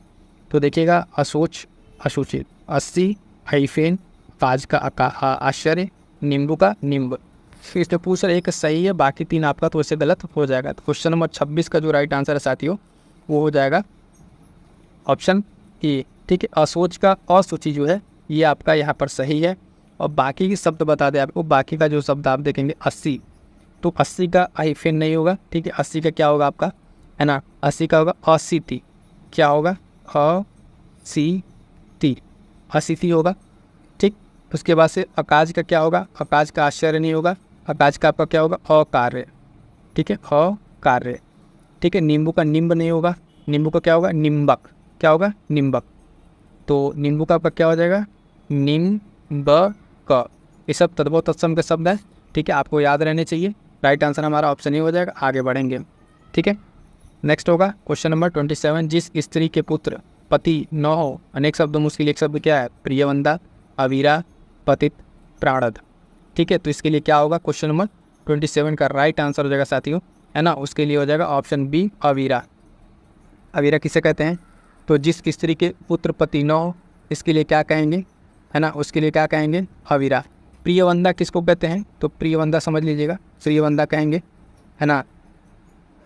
तो देखिएगा असोच, असूचित, अस्सी, हाइफेन, ताज का आश्चर्य, नींबू का नींब। फिर इसमें पूछ रहा है एक सही है, बाकी 3 आपका तो वैसे गलत हो जाएगा। तो क्वेश्चन नंबर 26 का जो राइट आंसर है साथियों वो हो जाएगा ऑप्शन ए। ठीक है, असोच का असूचि जो है ये आपका यहाँ पर सही है। और बाकी के शब्द बता दें आपको, बाकी का जो शब्द आप देखेंगे 80, तो 80 का हाइफेन नहीं होगा। ठीक है, 80 का क्या होगा आपका, है ना? 80 का होगा असिति। क्या होगा? असिति, असिति होगा। ठीक, उसके बाद से अकाज का क्या होगा, अकाज का आश्चर्य नहीं होगा, अकाज का आपका क्या होगा, अकार्य, ठीक है, अकार्य, ठीक है। नींबू का निम्ब नहीं होगा, नींबू का क्या होगा, निम्बक, क्या होगा, निम्बक। तो नींबू का आपका क्या हो जाएगा, निम्बक। ये सब तद्भव तत्सम के शब्द है, ठीक है, आपको याद रहने चाहिए। राइट आंसर हमारा ऑप्शन ही हो जाएगा। आगे बढ़ेंगे, ठीक है। नेक्स्ट होगा क्वेश्चन नंबर 27, जिस स्त्री के पुत्र पति न हो, अनेक शब्दों में उसके लिए एक शब्द क्या है, प्रियवंदा, अवीरा, पतित, प्राणद, ठीक है। तो इसके लिए क्या होगा, क्वेश्चन नंबर 27 का राइट आंसर हो जाएगा साथियों, है ना, उसके लिए हो जाएगा ऑप्शन बी, अवीरा। अवीरा किसे कहते हैं, तो जिस स्त्री के पुत्र पति न हो, इसके लिए क्या कहेंगे, है ना, उसके लिए क्या कहेंगे, अवीरा। प्रियवंदा किसको कहते हैं, तो प्रियवंदा समझ लीजिएगा, प्रियवंदा कहेंगे, है ना,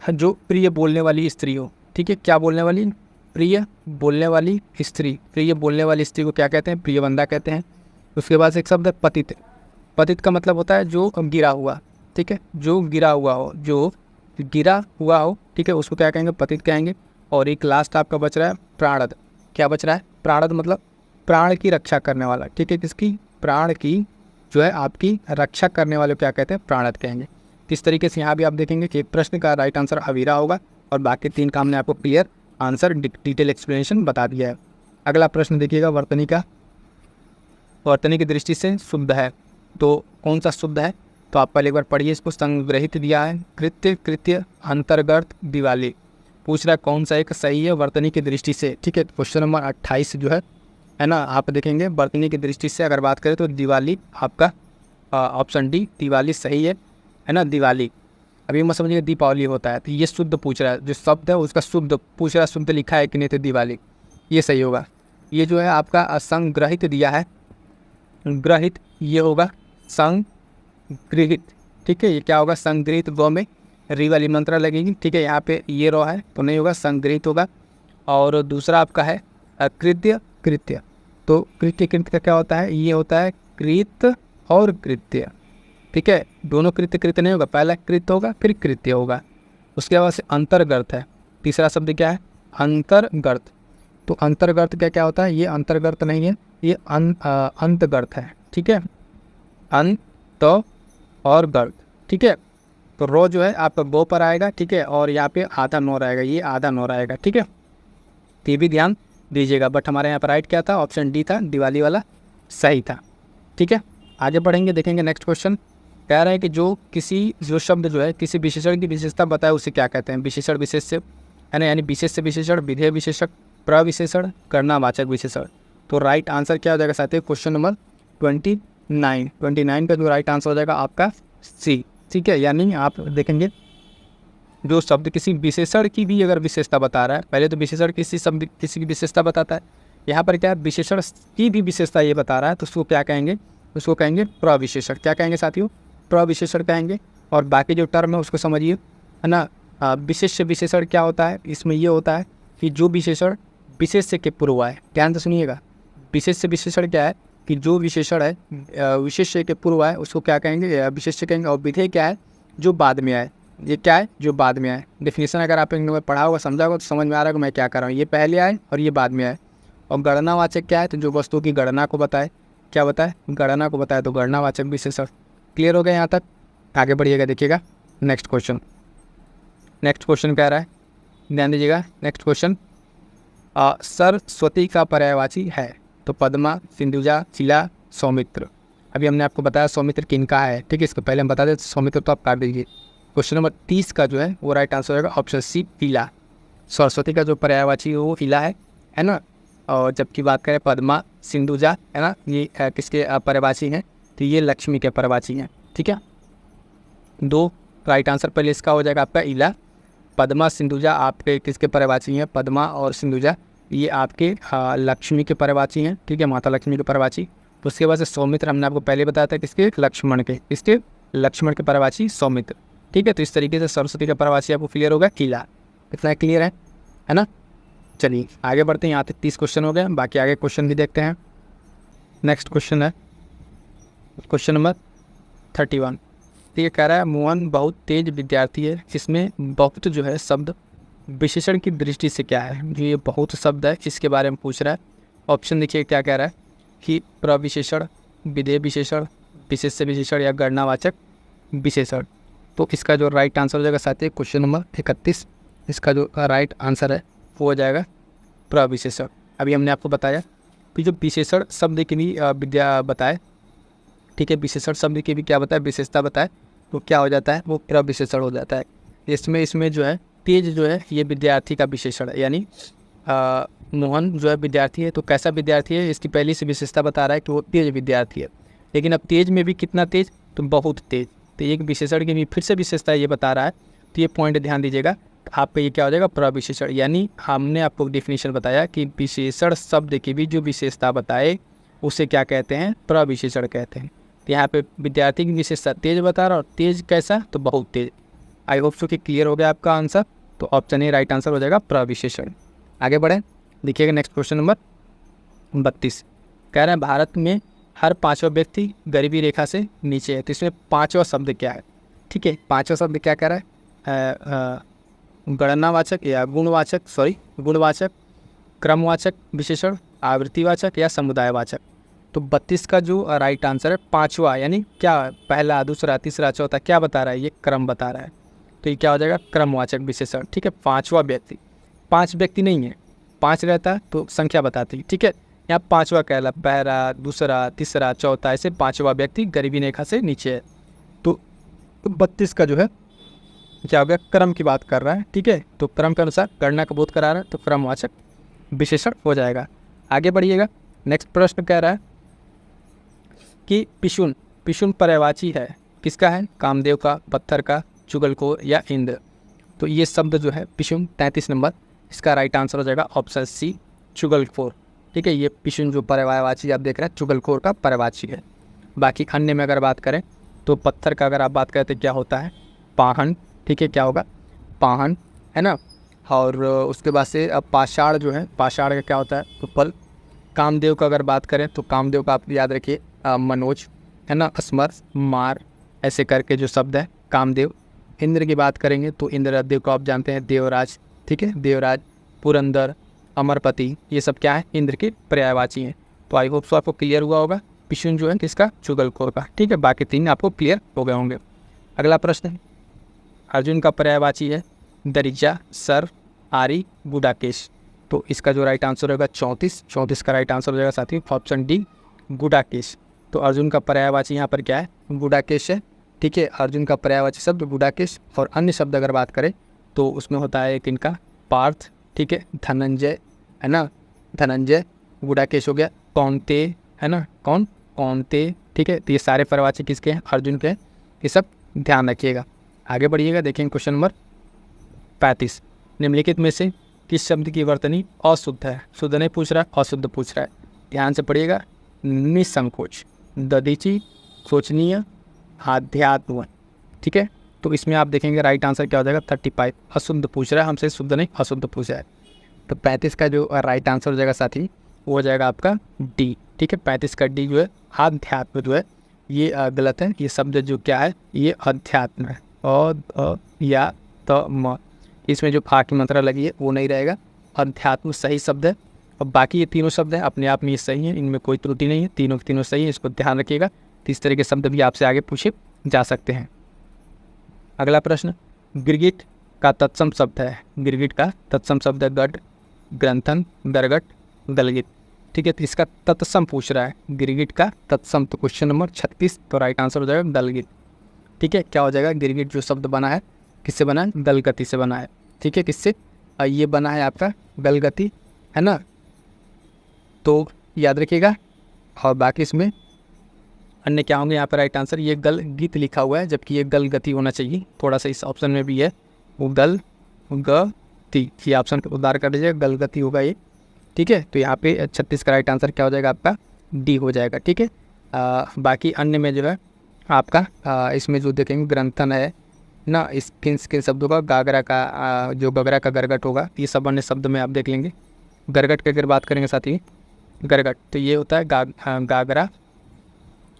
जो प्रिय बोलने वाली स्त्री हो, ठीक है, क्या बोलने वाली, प्रिय बोलने वाली स्त्री, प्रिय बोलने वाली स्त्री को क्या कहते हैं, प्रियवंदा कहते हैं। उसके बाद एक शब्द है पतित, पतित का मतलब होता है जो गिरा हुआ, ठीक है, जो गिरा हुआ हो, जो गिरा हुआ हो, ठीक है, उसको क्या कहेंगे, पतित कहेंगे। और एक लास्ट आपका बच रहा है प्राणद, क्या बच रहा है, प्राणद मतलब प्राण की रक्षा करने वाला, ठीक है, किसकी, प्राण की जो है आपकी रक्षा करने वाले क्या कहते हैं, प्राणद कहेंगे। किस तरीके से यहाँ भी आप देखेंगे कि एक प्रश्न का राइट आंसर अवीरा होगा और बाकी 3 का हमने आपको क्लियर आंसर डिटेल एक्सप्लेनेशन बता दिया है। अगला प्रश्न देखिएगा, वर्तनी का, वर्तनी की दृष्टि से शुद्ध है, तो कौन सा शुद्ध है, तो आप पहले एक बार पढ़िए इसको। संग्रहित दिया है, कृत्य, कृत्य, अंतर्गत, दिवाली। पूछ रहा है कौन सा एक सही है वर्तनी की दृष्टि से, ठीक है। क्वेश्चन नंबर 28 जो है ना, आप देखेंगे वर्तनी की दृष्टि से अगर बात करें तो दिवाली आपका ऑप्शन डी, दिवाली सही है ना, दिवाली। अभी मत समझिए दीपावली होता है, तो ये शुद्ध पूछ रहा है, जो शब्द है उसका शुद्ध पूछ रहा है, शुद्ध लिखा है कि नहीं, तो दिवाली ये सही होगा। ये जो है आपका संग्रहित दिया है, ग्रहित ये होगा संग्रहित, ठीक है, ये क्या होगा, संग्रहित, गौ में री वाली मात्रा लगेगी, ठीक है, यहाँ पे ये रो है तो नहीं होगा, संग्रहित होगा। और दूसरा आपका है कृत्य, कृत्य, तो कृत्य, कृत्य का क्या होता है, ये होता है कृत और कृत्य, ठीक है, दोनों कृत्य कृत्य नहीं होगा, पहला कृत्य होगा फिर कृत्य होगा। उसके बाद से अंतर्गत है, तीसरा शब्द क्या है, अंतर्गत। तो अंतर्गत का क्या होता है, ये अंतर्गत नहीं है, ये अंतर्गत है, ठीक है, अंत और गर्त, ठीक है। तो रो जो है आपका गो पर आएगा, ठीक है, और यहाँ पे आधा नौ रहेगा, ये आधा नौ रहेगा, ठीक है, तो ये भी ध्यान दीजिएगा। बट हमारे यहाँ पर राइट क्या था, ऑप्शन डी था, दिवाली वाला सही था, ठीक है। आगे बढ़ेंगे, देखेंगे नेक्स्ट क्वेश्चन। कह रहा है कि जो शब्द जो है किसी विशेषण की विशेषता बताए उसे क्या कहते हैं, विशेषण विशेष्य, है ना, यानी विशेष्य विशेषण, विधेय विशेषक, प्रविशेषण, कर्णावाचक विशेषण। तो राइट आंसर क्या हो जाएगा साथियों, क्वेश्चन नंबर 29 का जो राइट आंसर हो जाएगा आपका सी, ठीक है। यानी आप देखेंगे जो शब्द किसी विशेषण की भी अगर विशेषता बता रहा है, पहले तो विशेषण किसी की विशेषता बताता है, यहाँ पर क्या है, विशेषण की भी विशेषता ये बता रहा है, तो उसको क्या कहेंगे, उसको कहेंगे प्रविशेषण, क्या कहेंगे साथियों, प्रविशेषण कहेंगे। और बाकी जो टर्म है उसको समझिए, है ना। विशेष्य विशेषण क्या होता है, इसमें ये होता है कि जो विशेषण विशेष्य के पूर्व आए, ध्यान से सुनिएगा, विशेष्य विशेषण क्या है कि जो विशेषण है विशेष्य के पूर्व आए उसको क्या कहेंगे, विशेष्य कहेंगे। और विधेय क्या है, जो बाद में आए, ये क्या है, जो बाद में आए। डेफिनेशन अगर आप इनमें पढ़ा होगा, समझा होगा, तो समझ में आ रहा है कि मैं क्या कर रहा हूँ, ये पहले आए और ये बाद में आए। और गणनावाचक क्या है, तो जो वस्तु की गणना को बताए, क्या बताए, गणना को बताए, तो गणनावाचक विशेषण। क्लियर हो गया यहाँ तक, आगे बढ़िएगा, देखिएगा नेक्स्ट क्वेश्चन। नेक्स्ट क्वेश्चन कह रहा है, ध्यान दीजिएगा, नेक्स्ट क्वेश्चन, सरस्वती का पर्यायवाची है, तो पद्मा, सिंधुजा, शिला, सौमित्र। अभी हमने आपको बताया सौमित्र किनका है, ठीक है, इसको पहले हम बता दें, सौमित्र तो आप काट दीजिए। क्वेश्चन नंबर 30 का जो है वो राइट आंसर होगा ऑप्शन सी, पीला। सरस्वती का जो पर्यायवाची है वो पीला है ना। और जबकि बात करें पद्मा, सिंधुजा, है ना, ये किसके पर्यायवाची हैं, तो ये लक्ष्मी के पर्यायवाची हैं, ठीक है। 2 राइट आंसर पहले इसका हो जाएगा आपका इला। पद्मा, सिंधुजा आपके किसके पर्यायवाची हैं, पद्मा और सिंधुजा ये आपके लक्ष्मी के पर्यायवाची हैं, ठीक है, माता लक्ष्मी के पर्यायवाची। उसके बाद से सौमित्र हमने आपको पहले बताया था किसके, लक्ष्मण के, किसके, लक्ष्मण के पर्यायवाची सौमित्र, ठीक है। तो इस तरीके से सरस्वती का पर्यायवाची आपको क्लियर होगा, किला। इतना क्लियर है ना। चलिए आगे बढ़ते हैं, यहाँ तक 30 क्वेश्चन हो गए, बाकी आगे क्वेश्चन भी देखते हैं। नेक्स्ट क्वेश्चन है क्वेश्चन नंबर 31। तो ये कह रहा है मोहन बहुत तेज विद्यार्थी है, इसमें बहुत जो है शब्द विशेषण की दृष्टि से क्या है, जो ये बहुत शब्द है इसके बारे में पूछ रहा है। ऑप्शन देखिए क्या कह रहा है कि प्रविशेषण, विधेय विशेषण, विशेष्य विशेषण या गणनावाचक विशेषण। तो इसका जो राइट आंसर हो जाएगा साथी क्वेश्चन नंबर 31, इसका जो राइट आंसर है वो हो जाएगा प्रविशेषण। अभी हमने आपको बताया कि जो विशेषण शब्द की भी विद्या बताए, ठीक है, विशेषण शब्द की भी क्या बताए, विशेषता बताए, तो क्या हो जाता है वो प्रविशेषण हो जाता है। इसमें जो है तेज जो है ये विद्यार्थी का विशेषण है, यानी मोहन जो है विद्यार्थी है, तो कैसा विद्यार्थी है इसकी पहली से विशेषता बता रहा है कि वो तेज विद्यार्थी है। लेकिन अब तेज में भी कितना तेज, तो बहुत तेज, तो एक विशेषण की भी फिर से विशेषता ये बता रहा है। तो ये पॉइंट ध्यान दीजिएगा, आपका ये क्या हो जाएगा प्रविशेषण। यानी हमने आपको डेफिनेशन बताया कि विशेषण शब्द की भी जो विशेषता बताए उसे क्या कहते हैं, प्रविशेषण कहते हैं। तो यहाँ पे विद्यार्थी की विशेषता तेज बता रहा, और तेज कैसा, तो बहुत तेज। आई होप सो कि क्लियर हो गया आपका आंसर। तो ऑप्शन ए राइट आंसर हो जाएगा प्रविशेषण। आगे बढ़े, देखिएगा नेक्स्ट क्वेश्चन नंबर 32। कह रहे हैं भारत में हर 5वां व्यक्ति गरीबी रेखा से नीचे है। तो इसमें 5वां शब्द क्या है, ठीक है, 5वां शब्द क्या कह रहा है, गणनावाचक या गुणवाचक, क्रमवाचक विशेषण, आवृत्तिवाचक या समुदायवाचक। तो 32 का जो राइट आंसर है 5वां, यानी क्या पहला, दूसरा, तीसरा, चौथा, क्या बता रहा है, ये क्रम बता रहा है। तो ये क्या हो जाएगा क्रमवाचक विशेषण, ठीक है। 5वां व्यक्ति, 5 व्यक्ति नहीं है, 5 रहता तो संख्या बताती, ठीक है। यहाँ 5वां कहला, पहला, दूसरा, तीसरा, चौथा, ऐसे 5वां व्यक्ति गरीबी रेखा से नीचे है। तो 32 का जो है क्या हो गया, क्रम की बात कर रहा है, ठीक है। तो क्रम के अनुसार गणना का बोध करा रहा है, तो क्रमवाचक विशेषण हो जाएगा। आगे बढ़िएगा, नेक्स्ट प्रश्न कह रहा है कि पिशुन पर्यायवाची है, किसका है, कामदेव का, पत्थर का, चुगलखोर या इंद्र। तो ये शब्द जो है पिशुन 33 नंबर, इसका राइट आंसर हो जाएगा ऑप्शन सी चुगलखोर, ठीक है। ये पिशुन जो पर्यायवाची आप देख रहे हैं चुगलखोर का पर्यायवाची है। बाकी अन्य में अगर बात करें तो पत्थर का अगर आप बात करें तो क्या होता है, पाहन, ठीक है, क्या होगा, पाहन, है ना। और उसके बाद से अब पाषाण जो है, पाषाण का क्या होता है, तो पल। कामदेव का अगर बात करें तो कामदेव का आप याद रखिए मनोज, है ना, स्मर्श, मार, ऐसे करके जो शब्द है कामदेव। इंद्र की बात करेंगे तो इंद्रदेव को आप जानते हैं देवराज, ठीक है, देवराज, पुरंदर, अमरपति, ये सब क्या है, इंद्र के पर्यायवाची हैं। तो आई होप सो आपको क्लियर हुआ होगा पिशुन जो है किसका, चुगलखोर का, ठीक है। बाकी 3 आपको क्लियर हो गए होंगे। अगला प्रश्न है, अर्जुन का पर्यायवाची है दरिजा, सर, आरी, गुडाकेश। तो इसका जो राइट आंसर होगा 34 का राइट आंसर हो जाएगा साथी ऑप्शन डी गुडाकेश। तो अर्जुन का पर्यायवाची यहाँ पर क्या है, गुडाकेश है, ठीक है। अर्जुन का पर्यायवाची शब्द गुडाकेश। और अन्य शब्द अगर बात करें तो उसमें होता है एक इनका पार्थ, ठीक है, धनंजय, है ना, धनंजय गुडाकेश हो गया, कौनते, है ना, कौनते, ठीक है। तो ये सारे पर्यायवाची किसके हैं, अर्जुन के हैं, ये सब ध्यान रखिएगा। आगे बढ़िएगा, देखेंगे क्वेश्चन नंबर 35। निम्नलिखित में से किस शब्द की वर्तनी अशुद्ध है, शुद्ध नहीं पूछ रहा है, अशुद्ध पूछ रहा है। ध्यान से पढ़िएगा, निसंकोच, दधीची, शोचनीय, आध्यात्म, ठीक है। तो इसमें आप देखेंगे राइट आंसर क्या हो जाएगा 35, अशुद्ध पूछ रहा है हमसे, शुद्ध नहीं अशुद्ध पूछ रहा है। तो 35 का जो राइट आंसर हो जाएगा साथी वो हो जाएगा आपका डी, ठीक है। 35 का डी जो है आध्यात्म जो है ये गलत है, ये शब्द जो क्या है ये अध्यात्म है, या म, इसमें जो फा की मात्रा लगी है वो नहीं रहेगा, अध्यात्म सही शब्द है। और बाकी ये तीनों शब्द हैं अपने आप में ये सही है, इनमें कोई त्रुटि नहीं है, तीनों के तीनों सही है, इसको ध्यान रखिएगा। तो इस तरह के शब्द भी आपसे आगे पूछे जा सकते हैं। अगला प्रश्न, गिरगिट का तत्सम शब्द है, गिरगिट का तत्सम शब्द है गढ़, ग्रंथन, गरगट, गलगित, ठीक है। तो इसका तत्सम पूछ रहा है, गिरगिट का तत्सम, तो क्वेश्चन नंबर 36, तो राइट आंसर हो जाएगा गलगित, ठीक है। क्या हो जाएगा, गिरगिट जो शब्द बना है किससे बना है, गलगति से बना है, ठीक है। किससे, ये बना है आपका गलगति, है ना, तो याद रखिएगा। और बाकी इसमें अन्य क्या होंगे यहाँ पर राइट आंसर, ये गल गीत लिखा हुआ है जबकि ये गल गति होना चाहिए, थोड़ा सा इस ऑप्शन में भी है वो गल गति, ये ऑप्शन उधार कर दीजिएगा, गल गति होगा ये, ठीक है। तो यहाँ पे 36 का राइट आंसर क्या हो जाएगा आपका डी हो जाएगा, ठीक है। बाकी अन्य में जो है आपका इसमें जो देखेंगे ग्रंथन है ना, इस किन शब्दों का, गागरा का जो गगरा का गरगट होगा, ये सब अन्य शब्द में आप देख लेंगे। गरगट की अगर बात करेंगे साथी, गरगट तो ये होता है गागरा।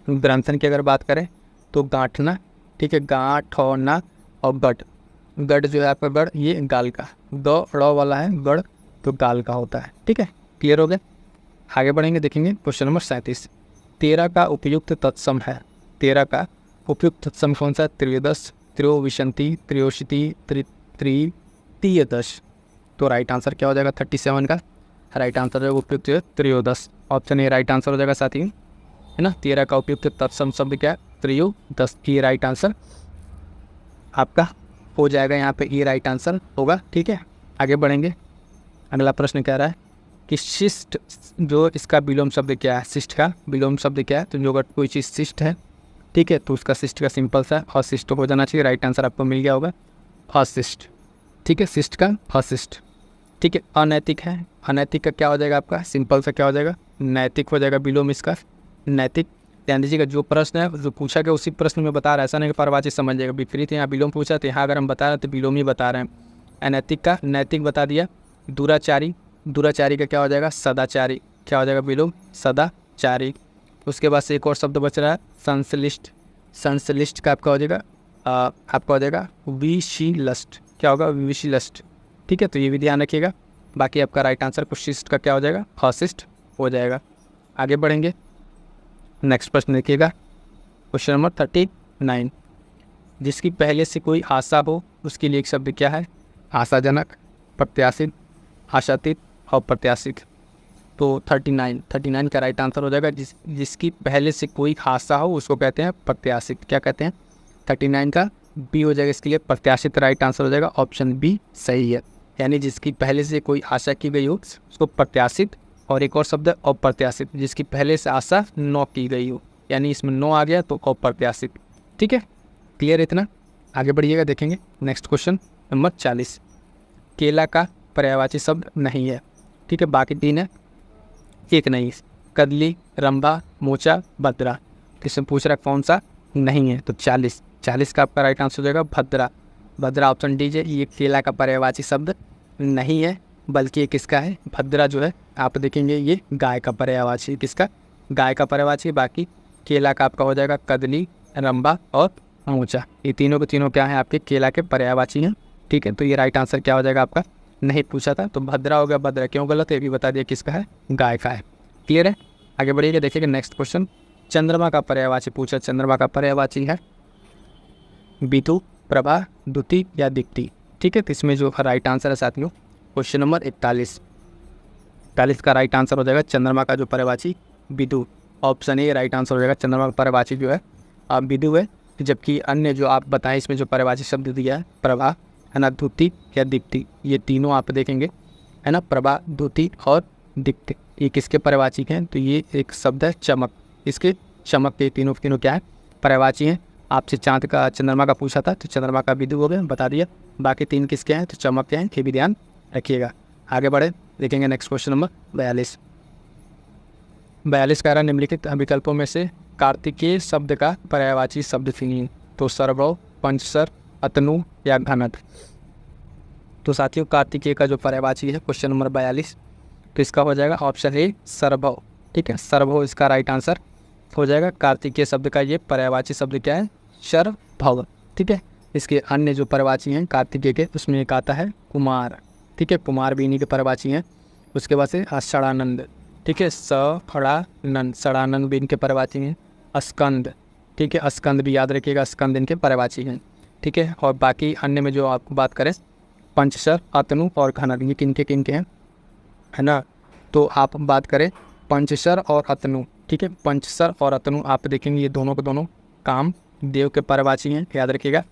ग्रंथन की अगर बात करें तो गांठना, ठीक है, गांठना, और गढ़, गढ़ जो है आपका गढ़ ये गाल का, ग वाला है गढ़, तो गाल का होता है, ठीक है। क्लियर हो गया। आगे बढ़ेंगे, देखेंगे क्वेश्चन नंबर 37। 13 का उपयुक्त तत्सम है। 13 का उपयुक्त तत्सम कौन सा? त्रयोदश, त्रयोविंशति, त्रयोशीति, तृतीयदश। तो राइट आंसर क्या हो जाएगा? 37 का राइट आंसर है उपयुक्त त्रयोदश। ऑप्शन ए राइट आंसर हो जाएगा साथी, है ना। 13 का उपयुक्त तत्सम शब्द क्या है? त्रयोदश। ये राइट आंसर आपका हो जाएगा, यहाँ पे ये राइट आंसर होगा। ठीक है, आगे बढ़ेंगे। अगला प्रश्न कह रहा है कि शिष्ट जो इसका विलोम शब्द क्या है? शिष्ट का विलोम शब्द क्या है? तो जो अगर कोई चीज़ शिष्ट है, ठीक है, तो उसका शिष्ट का सिंपल सा अशिष्ट हो जाना चाहिए। राइट आंसर आपको मिल गया होगा अशिष्ट। ठीक है, शिष्ट का अशिष्ट। ठीक है, अनैतिक है, अनैतिक का क्या हो जाएगा आपका? सिंपल सा क्या हो जाएगा? नैतिक हो जाएगा विलोम इसका, नैतिक। ध्यान दीजिएगा, जो प्रश्न है जो पूछा गया उसी प्रश्न में बता रहा है, ऐसा नहीं कि परिभाषित समझ जाएगा। विपरीत यहाँ विलोम पूछा, तो यहाँ अगर हम बता रहे हैं तो विलोम ही बता रहे हैं। अनैतिक का नैतिक बता दिया। दुराचारी, दुराचारी का क्या हो जाएगा? सदाचारी। क्या हो जाएगा? विलोम सदाचारी। उसके बाद से एक और शब्द बच रहा है संश्लिष्ट। संश्लिष्ट का आपका हो जाएगा आपका हो जाएगा विशिलस्ट। क्या होगा? विशिलस्ट। ठीक है, तो ये भी ध्यान रखिएगा। बाकी आपका राइट आंसर कुशिष्ट का क्या हो जाएगा? अशिष्ट हो जाएगा। आगे बढ़ेंगे, नेक्स्ट प्रश्न देखिएगा, क्वेश्चन नंबर 39। जिसकी पहले से कोई आशा हो उसके लिए एक शब्द क्या है? आशाजनक, प्रत्याशित, आशातीत और प्रत्याशित। तो 39 का राइट आंसर हो जाएगा जिसकी पहले से कोई आशा हो उसको कहते हैं प्रत्याशित। क्या कहते हैं? 39 का बी हो जाएगा इसके लिए, प्रत्याशित राइट आंसर हो जाएगा। ऑप्शन बी सही है, यानी जिसकी पहले से कोई आशा की गई हो उसको प्रत्याशित। और एक और शब्द अप्रत्याशित, जिसकी पहले से आशा न की गई हो, यानी इसमें नो आ गया तो अप्रत्याशित। ठीक है, क्लियर इतना? आगे बढ़िएगा, देखेंगे नेक्स्ट क्वेश्चन नंबर 40। केला का पर्यायवाची शब्द नहीं है। ठीक है, बाकी 3 है, एक नहीं। कदली, रंभा, मोचा, भद्रा। इसमें पूछ रहा कौन सा नहीं है? तो 40 का आपका राइट आंसर हो जाएगा भद्रा। भद्रा ऑप्शन डीजिए, ये केला का पर्यायवाची शब्द नहीं है, बल्कि ये किसका है? भद्रा जो है आप देखेंगे ये गाय का पर्यायवाची, किसका? गाय का पर्यायवाची। बाकी केला का आपका हो जाएगा कदली, रंभा और मोचा। ये तीनों के तीनों क्या है? आपके केला के पर्यायवाची हैं। ठीक है, तो ये राइट आंसर क्या हो जाएगा आपका? नहीं पूछा था तो भद्रा हो गया। भद्रा क्यों गलत है ये भी बता दिया, किसका है? गाय का है। क्लियर है? आगे बढ़िएगा, देखिएगा नेक्स्ट क्वेश्चन। चंद्रमा का पर्यायवाची पूछा। चंद्रमा का पर्यायवाची है बितु, प्रभा, द्युति या दीप्ति। ठीक है, तो इसमें जो राइट आंसर है साथियों क्वेश्चन नंबर 41 का राइट आंसर हो जाएगा चंद्रमा का जो पर्यायवाची Bidu. Option A right answer हो जाएगा। चंद्रमा का पर्यायवाची जो है बिदु है, जबकि अन्य जो आप बताएं इसमें जो पर्यायवाची शब्द दिया है प्रभा, है ना, द्युति या दीप्ति, ये तीनों आप देखेंगे, है ना, प्रभा, द्युति और दीप्ति, ये किसके पर्यायवाची हैं? तो ये एक शब्द है चमक, इसके चमक के तीनों क्या है? पर्यायवाची हैं। आपसे चांद का चंद्रमा का पूछा था तो चंद्रमा का बिदु हो गया, बता दिया। बाकी 3 किसके हैं? तो चमक के हैं, ये भी ध्यान रखिएगा। आगे बढ़े, देखेंगे नेक्स्ट क्वेश्चन नंबर 42 कह रहा निम्नलिखित विकल्पों में से कार्तिकेय शब्द का पर्यायवाची शब्द चुनिए। तो सर्वभव, पंचसर, अतनु या घनद। तो साथियों कार्तिकेय का जो पर्यायवाची है क्वेश्चन नंबर 42, तो इसका हो जाएगा ऑप्शन ए सर्वभव। ठीक है, सर्वभव इसका राइट आंसर हो जाएगा। कार्तिकेय शब्द का ये पर्यायवाची शब्द क्या है? सर्वभव। ठीक है, इसके अन्य जो पर्यायवाची हैं कार्तिकेय के उसमें एक आता है कुमार। ठीक है, कुमार भी इन्हीं के पर्यायवाची हैं। उसके बाद से षडानंद। ठीक है, षडानंद, षडानंद भी इनके पर्यायवाची हैं। स्कंद, ठीक है, स्कंद भी याद रखिएगा, स्कंद इनके पर्यायवाची हैं। ठीक है, और बाकी अन्य में जो आपको बात करें पंचसर, अतनु और घनद, ये किनके हैं, है ना। तो आप बात करें पंचसर और अतनु। ठीक है, पंचसर और अतनु आप देखेंगे ये दोनों के दोनों काम देव के पर्यायवाची हैं, याद रखिएगा।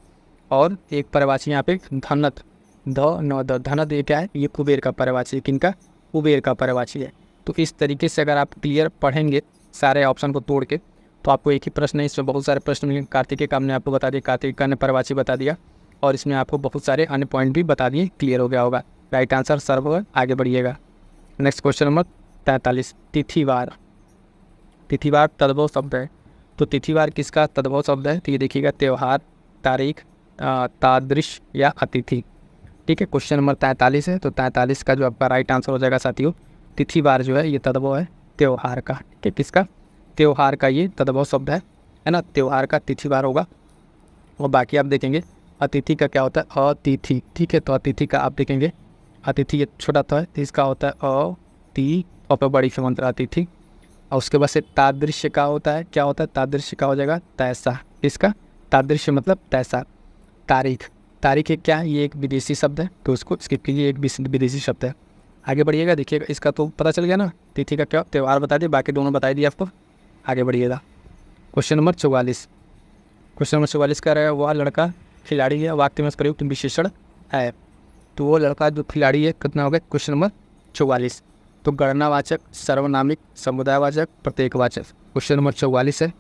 और एक पर्यायवाची यहाँ पे धनत, धनत ये क्या है? ये कुबेर का पर्यायवाची है। किनका? कुबेर का पर्यायवाची है। तो इस तरीके से अगर आप क्लियर पढ़ेंगे सारे ऑप्शन को तोड़ के, तो आपको एक ही प्रश्न है, इसमें बहुत सारे प्रश्न मिलेंगे। कार्तिकेय का हमने आपको बता दिया, कार्तिकेय का ने पर्यायवाची बता दिया, और इसमें आपको बहुत सारे अन्य पॉइंट भी बता दिए, क्लियर हो गया होगा। राइट आंसर सर्व होगा। आगे बढ़िएगा, नेक्स्ट क्वेश्चन नंबर 43। तिथिवार। तिथिवार तद्भव शब्द है। तो तिथिवार किसका तद्भव शब्द है? तो ये देखिएगा त्यौहार, तारीख, तादृश या अतिथि। ठीक है, क्वेश्चन नंबर 43 है। तो 43 का जो आपका राइट आंसर हो जाएगा साथियों, तिथिवार जो है ये तद्भव है त्यौहार का। ठीक है, किसका? त्यौहार का ये तद्भव शब्द है ना, त्यौहार का तिथिवार होगा। और बाकी आप देखेंगे अतिथि का क्या होता है? अतिथि। ठीक है, तो अतिथि का आप देखेंगे, अतिथि ये छोटा था, तो इसका होता है अति, और बड़ी से मंत्र अतिथि। और उसके बाद से तादृश्य का होता है, क्या होता है, तादृश्य का हो जाएगा तैसा। इसका तादृश्य मतलब तैसा। तारीख, तारीख एक क्या है, ये एक विदेशी शब्द है, तो उसको स्किप कीजिए, एक विदेशी शब्द है। आगे बढ़िएगा, देखिएगा इसका तो पता चल गया ना, तिथि का क्या त्यौहार बता दिए, बाकी दोनों बता दिए आपको। आगे बढ़िएगा, क्वेश्चन नंबर 44। क्वेश्चन नंबर 44 कह रहा है वह लड़का खिलाड़ी है, वाक्य में प्रयुक्त विशेषण है। तो वो लड़का जो खिलाड़ी है कितना हो गया, क्वेश्चन नंबर 44। तो गणनावाचक, सर्वनामिक, समुदायवाचक, प्रत्येकवाचक, क्वेश्चन नंबर 44 है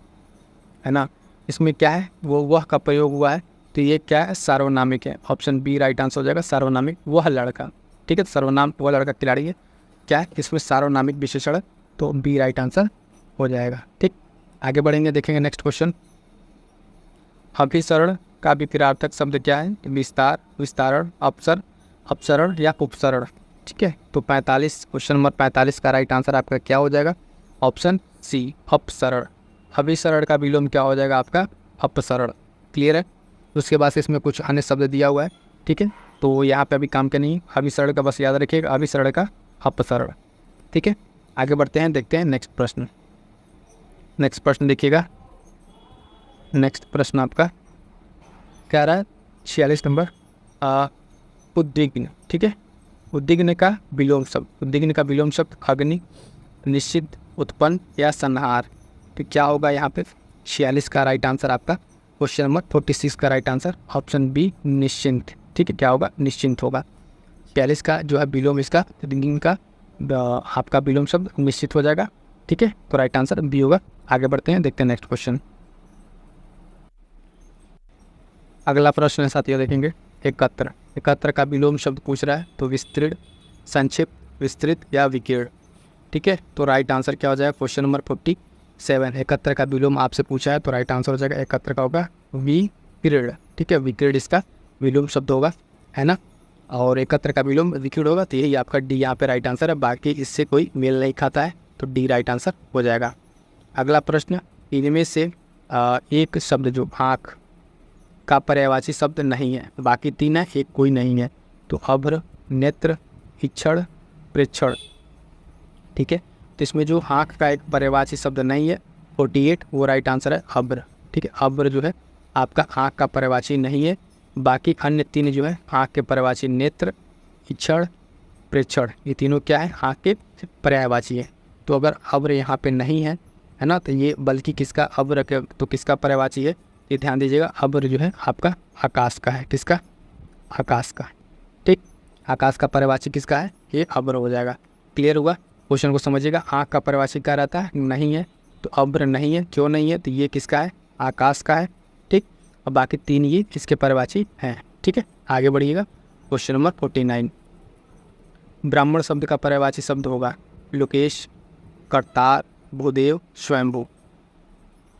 ना। इसमें क्या है, वो वह का प्रयोग हुआ है, तो ये क्या है, सार्वनामिक है। ऑप्शन बी राइट आंसर हो जाएगा, सार्वनामिक, वह लड़का। ठीक है, सर्वनाम वह लड़का खिलाड़ी है, क्या है, इसमें सार्वनामिक विशेषण है, तो बी राइट आंसर हो जाएगा। ठीक, आगे बढ़ेंगे, देखेंगे नेक्स्ट क्वेश्चन। अभिसरण का विपरीतार्थक शब्द क्या है, विस्तार, विस्तारण, अपसर, अपसरण या उपसरण। ठीक है, तो 45, क्वेश्चन नंबर 45 का राइट आंसर आपका क्या हो जाएगा, ऑप्शन सी, अपसरण। अभिसरण का विलोम क्या हो जाएगा आपका, अपसरण। क्लियर है। उसके बाद इसमें कुछ अन्य शब्द दिया हुआ है, ठीक है, तो यहाँ पे अभी काम का नहीं, अभिसरण का बस याद रखिएगा, अभिसरण का अपसरण। ठीक है, आगे बढ़ते हैं, देखते हैं नेक्स्ट प्रश्न। नेक्स्ट प्रश्न देखिएगा, नेक्स्ट प्रश्न आपका क्या रहा है, 46 नंबर, उद्विग्न। ठीक है, उद्विग्न का विलोम शब्द, उद्विग्न का विलोम शब्द अग्नि, निश्चित, उत्पन्न या संहार। तो क्या होगा यहाँ पे, 46 का राइट आंसर आपका, क्वेश्चन नंबर 46 का राइट आंसर ऑप्शन बी, निश्चिंत। ठीक है, क्या होगा, निश्चिंत होगा। 46 का जो है विलोम, इसका उद्विग्न का आपका विलोम शब्द निश्चित हो जाएगा। ठीक है, तो राइट आंसर बी होगा। आगे बढ़ते हैं, देखते हैं नेक्स्ट क्वेश्चन। अगला प्रश्न है साथियों, देखेंगे एकत्र। एकत्र का विलोम शब्द पूछ रहा है, तो विस्तृत, संक्षिप्त, विस्तृत या विकीर्ण। ठीक है, तो राइट आंसर क्या हो जाएगा, क्वेश्चन नंबर 47। एकत्र का विलोम आपसे पूछा है, तो राइट आंसर हो जाएगा एकत्र का होगा विकीर्ण। ठीक है, विकीर्ण इसका विलोम शब्द होगा, है ना, और एकत्र का विलोम विकीर्ण होगा, तो यही आपका डी यहाँ पे राइट आंसर है। बाकी इससे कोई मेल नहीं खाता है, तो डी राइट आंसर हो जाएगा। अगला प्रश्न, इनमें से एक शब्द जो आँख का पर्यायवाची शब्द नहीं है, बाकी 3 है, एक कोई नहीं है, तो अभ्र, नेत्र, इक्षण, प्रेक्षण। ठीक है, तो इसमें जो आँख का एक पर्यायवाची शब्द नहीं है, 48, वो राइट आंसर है अभ्र। ठीक है, अभ्र जो है आपका आँख का पर्यायवाची नहीं है, बाकी अन्य 3 जो है आँख के पर्यायवाची, नेत्र, इक्षण, प्रेक्षण, ये तीनों क्या है, आँख के पर्यायवाची है। तो अगर अभ्र यहाँ पे नहीं है ना, तो ये बल्कि किसका, अभ्र के तो किसका पर्यायवाची है, ये ध्यान दीजिएगा, अभ्र जो है आपका आकाश का है, किसका, आकाश का। ठीक, आकाश का पर्यायवाची किसका है, ये अभ्र हो जाएगा। क्लियर हुआ, क्वेश्चन को समझिएगा। आँख का पर्यायवाची क्या रहता है, नहीं है, तो अभ्र नहीं है, क्यों नहीं है, तो ये किसका है, आकाश का है। ठीक, और बाकी 3 ये किसके पर्यायवाची हैं। ठीक है, आगे बढ़िएगा, क्वेश्चन नंबर 49। ब्राह्मण शब्द का पर्यायवाची शब्द होगा लोकेश, करतार, भूदेव, स्वयंभू।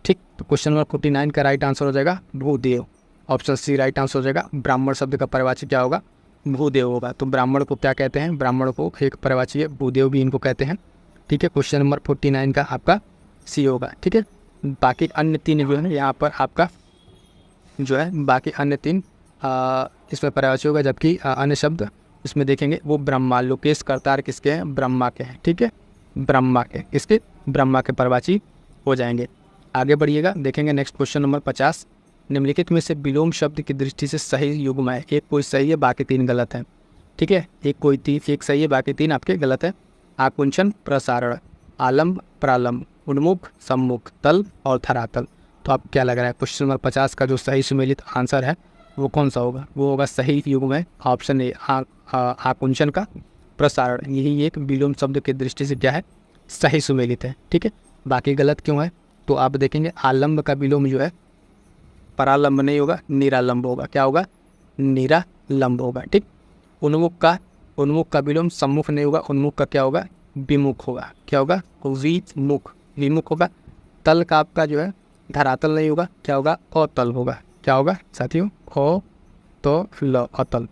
ठीक, तो क्वेश्चन नंबर 49 का राइट आंसर हो जाएगा भूदेव, ऑप्शन सी राइट आंसर हो जाएगा। ब्राह्मण शब्द का पर्यायवाची क्या होगा, भूदेव होगा। तो ब्राह्मण को क्या कहते हैं, ब्राह्मण को एक पर्यायवाची है, भूदेव भी इनको कहते हैं। ठीक है, क्वेश्चन नंबर 49 का आपका सी होगा। ठीक है, बाकी अन्य 3 जो है यहाँ पर आपका जो है, बाकी अन्य 3 इसमें पर्यायवाची होगा, जबकि अन्य शब्द इसमें देखेंगे वो ब्रह्मा, लोकेश, करतार किसके हैं, ब्रह्मा के हैं। ठीक है, ब्रह्मा के, किसके, ब्रह्मा के पर्यायवाची हो जाएंगे। आगे बढ़िएगा, देखेंगे नेक्स्ट क्वेश्चन नंबर 50। निम्नलिखित में से विलोम शब्द की दृष्टि से सही युग्म है, एक कोई सही है, बाकी 3 गलत हैं। ठीक है, एक सही है, बाकी 3 आपके गलत है। आकुंचन, प्रसारण, आलम्ब, प्रालम्ब, उन्मुख, सम्मुख, तल और धरातल। तो आप क्या लग रहा है, क्वेश्चन नंबर 50 का जो सही सुमेलित आंसर है वो कौन सा होगा, वो होगा सही युग्म है, ऑप्शन ए, आकुंचन का प्रसारण। यही एक विलोम शब्द की दृष्टि से क्या है, सही सुमेलित है। ठीक है, बाकी गलत क्यों है, तो आप देखेंगे आलम्ब का विलोम जो है परालंब नहीं होगा, निरालंब होगा। क्या होगा, निरालंब होगा। ठीक, उन्मुख का विलोम सम्मुख नहीं होगा, उन्मुख का क्या होगा, विमुख होगा। क्या होगा, विमुख, विमुख होगा। तल का आपका जो है धरातल नहीं होगा, क्या होगा, अतल होगा। क्या होगा साथियों, अ तो ल, अतल।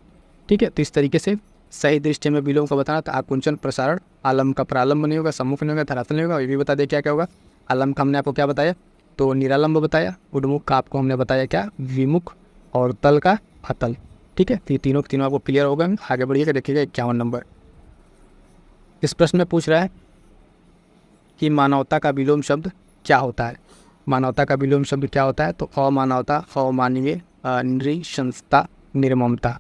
ठीक है, तो इस तरीके से सही दृष्टि में विलोम को बताना, तो आकुंचन, प्रसारण, आलम्ब का प्रालंब नहीं होगा, सम्मुख नहीं होगा, धरातल नहीं होगा। ये भी बता दें क्या क्या होगा। आलम्ब का हमने आपको क्या बताया, तो निरालंब बताया। उन्मुख का आपको हमने बताया क्या, विमुख, और तल का अतल। ठीक है, तो ये तीनों आपको क्लियर होगा। आगे बढ़िएगा, देखिएगा 51 नंबर। इस प्रश्न में पूछ रहा है कि मानवता का विलोम शब्द क्या होता है। मानवता का विलोम शब्द क्या होता है? तो अमानवता, अमानवीय, नृशंसता, निर्ममता।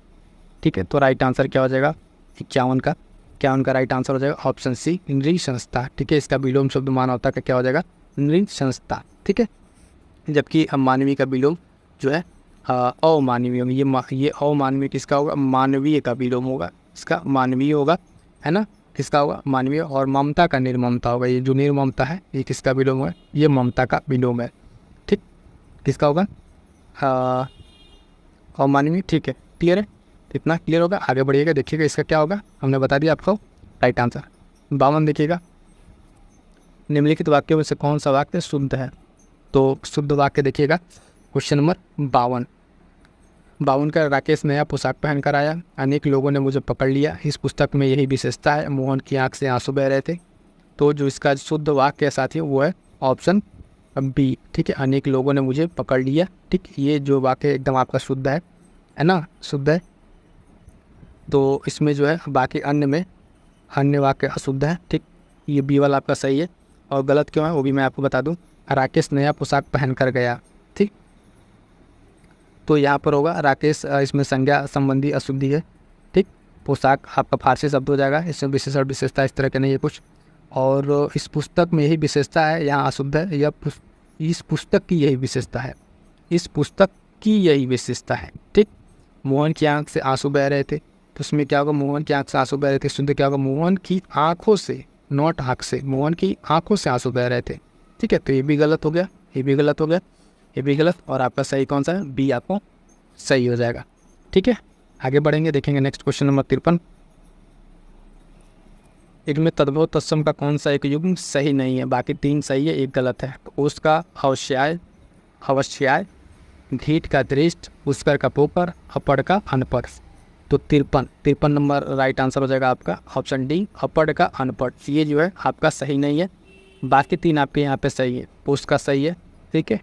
ठीक है, तो राइट आंसर क्या हो जाएगा? 51 का राइट आंसर हो जाएगा ऑप्शन सी, नृशंसता। ठीक है, इसका विलोम शब्द मानवता का क्या हो जाएगा? नृशंसता। ठीक है, जबकि मानवीय का विलोम जो है अमानवीय होगा। ये अमानवीय किसका होगा? मानवीय का विलोम होगा, इसका मानवीय होगा, है ना। किसका होगा? मानवीय। और ममता का निर्ममता होगा। ये जो निर्ममता है ये किसका विलोम है? ये ममता का विलोम है। ठीक, किसका होगा? अमानवीय। ठीक है, क्लियर है? इतना क्लियर होगा, आगे बढ़िएगा। देखिएगा इसका क्या होगा, हमने बता दिया आपको राइट आंसर। 52 देखिएगा, निम्नलिखित वाक्यों में से कौन सा वाक्य शुद्ध है? तो शुद्ध वाक्य देखिएगा, क्वेश्चन नंबर 52 का, राकेश नया पोशाक पहन कर आया, अनेक लोगों ने मुझे पकड़ लिया, इस पुस्तक में यही विशेषता है, मोहन की आंख से आंसू बह रहे थे। तो जो इसका शुद्ध वाक्य साथी वो है ऑप्शन बी। ठीक है, अनेक लोगों ने मुझे पकड़ लिया। ठीक, ये जो वाक्य एकदम आपका शुद्ध है ना, शुद्ध है। तो इसमें जो है बाकी अन्य में अन्य वाक्य अशुद्ध है। ठीक, ये बी वाला आपका सही है। और गलत क्यों है वो भी मैं आपको बता दूं, राकेश नया पोशाक पहन कर गया। ठीक, तो यहाँ पर होगा राकेश, इसमें संज्ञा संबंधी अशुद्धि है। ठीक, पोशाक आपका फारसी शब्द हो जाएगा, इसमें विशेषण विशेषता इस तरह के नहीं है कुछ। और इस पुस्तक में यही विशेषता है, यहाँ अशुद्ध है। यह इस पुस्तक की यही विशेषता है, इस पुस्तक की यही विशेषता है। ठीक, मोहन की आंख से आंसू बह रहे थे, तो उसमें क्या होगा? मोहन की आंख से आंसू बह रहे थे, शुद्ध क्या होगा? मोहन की आंखों से, नॉट आंख से, मोहन की आंखों से आंसू बह रहे थे। ठीक है, तो ये भी गलत हो गया, ये भी गलत हो गया, ये भी गलत। और आपका सही कौन सा है? बी आपको सही हो जाएगा। ठीक है, आगे बढ़ेंगे, देखेंगे नेक्स्ट क्वेश्चन नंबर 53। इनमें तद्भव तत्सम का कौन सा एक युग्म सही नहीं है? बाकी 3 सही है, एक गलत है। तो उसका अवश्याय, अवश्याय, घीट का दृष्ट, पुष्कर का पोकर, अपड़ का अनपढ़। तो 53 नंबर राइट आंसर हो जाएगा आपका ऑप्शन डी, अपड़ का अनपढ़। ये जो है आपका सही नहीं है। बाकी 3 आपके यहाँ पे सही है। पुष्कर का सही है, ठीक है,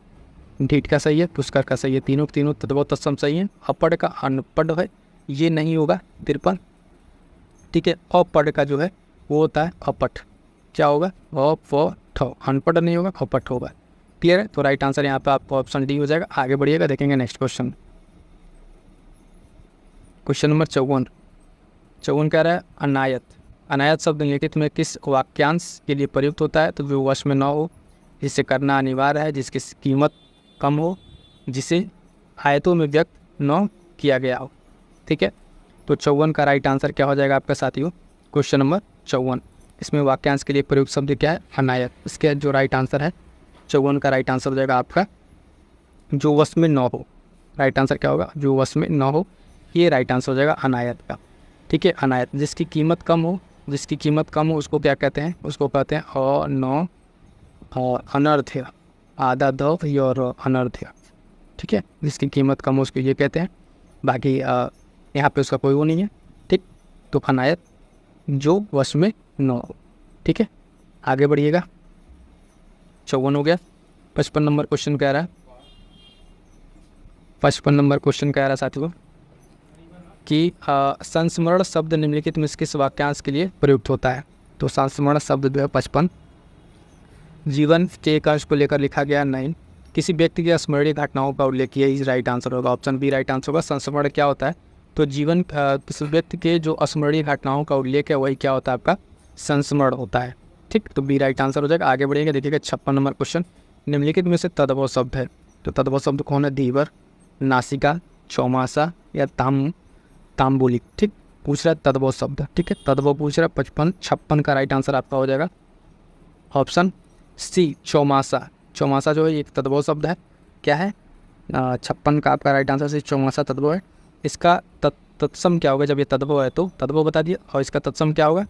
ढीठ का सही है, पुष्कर का सही है, तीनों तद्भव तत्सम सही है। अपड़ का अनपढ़ है, ये नहीं होगा 53। ठीक है, अपड़ का जो है वो होता है अपठ। क्या होगा? अ अनपढ़ नहीं होगा, अपठ होगा। क्लियर है? तो राइट आंसर यहाँ पे आपको ऑप्शन डी हो जाएगा। आगे बढ़िएगा, देखेंगे नेक्स्ट क्वेश्चन। क्वेश्चन नंबर 54 कह रहा है अनायत। अनायत शब्द निम्नलिखित में किस वाक्यांश के लिए प्रयुक्त होता है? तो जो वश में न हो, जिससे करना अनिवार्य है, जिसकी कीमत कम हो, जिसे आयतों में व्यक्त न किया गया हो। ठीक है, तो 54 का राइट आंसर क्या हो जाएगा आपका साथियों? क्वेश्चन नंबर 54, इसमें वाक्यांश के लिए प्रयुक्त शब्द क्या है? अनायत। इसके जो राइट आंसर है 54 का राइट आंसर हो जाएगा आपका जो वश में न हो। राइट आंसर क्या होगा? जो वश में न हो, ये राइट आंसर हो जाएगा अनायत का। ठीक है, अनायत, जिसकी कीमत कम हो, जिसकी कीमत कम हो उसको क्या कहते हैं? उसको कहते हैं अ न अनर्थ्य, आधा ध और अनर्थ्य। ठीक है, जिसकी कीमत कम हो उसको ये कहते हैं। बाकी यहाँ पे उसका कोई वो नहीं है। ठीक, तो अनायत जो वश में न हो। ठीक है, आगे बढ़िएगा। 54 हो गया। 55 नंबर क्वेश्चन कह रहा है, 55 नंबर क्वेश्चन कह रहा है साथियों कि संस्मरण शब्द निम्नलिखित में किस वाक्यांश के लिए प्रयुक्त होता है? तो संस्मरण शब्द जो है 55 जीवन के एक अंश को लेकर लिखा गया। 9 किसी व्यक्ति की स्मरणीय घटनाओं का उल्लेख किया, इस राइट आंसर होगा। ऑप्शन बी राइट आंसर होगा। संस्मरण क्या होता है? तो जीवन किसी व्यक्ति के जो स्मरणीय घटनाओं का उल्लेख है वही क्या होता है? आपका संस्मरण होता है। ठीक, तो बी राइट आंसर हो जाएगा। आगे बढ़िएगा, देखिएगा 56 नंबर क्वेश्चन, निम्नलिखित में से तद्भव शब्द है। तो तद्भव शब्द कौन है? धीवर, नासिका, चौमासा या ताम्बूलिक। ठीक, पूछ रहा है तद्भव शब्द। ठीक है, तद्भव पूछ रहा है। 56 का राइट आंसर आपका हो जाएगा ऑप्शन सी, चौमासा। चौमासा जो है एक तद्भव शब्द है। क्या है? 56 का आपका राइट आंसर सी, चौमासा तद्भव है। इसका तत्सम क्या होगा? जब ये तद्भव है तो तद्भव बता दिया, और इसका तत्सम क्या होगा?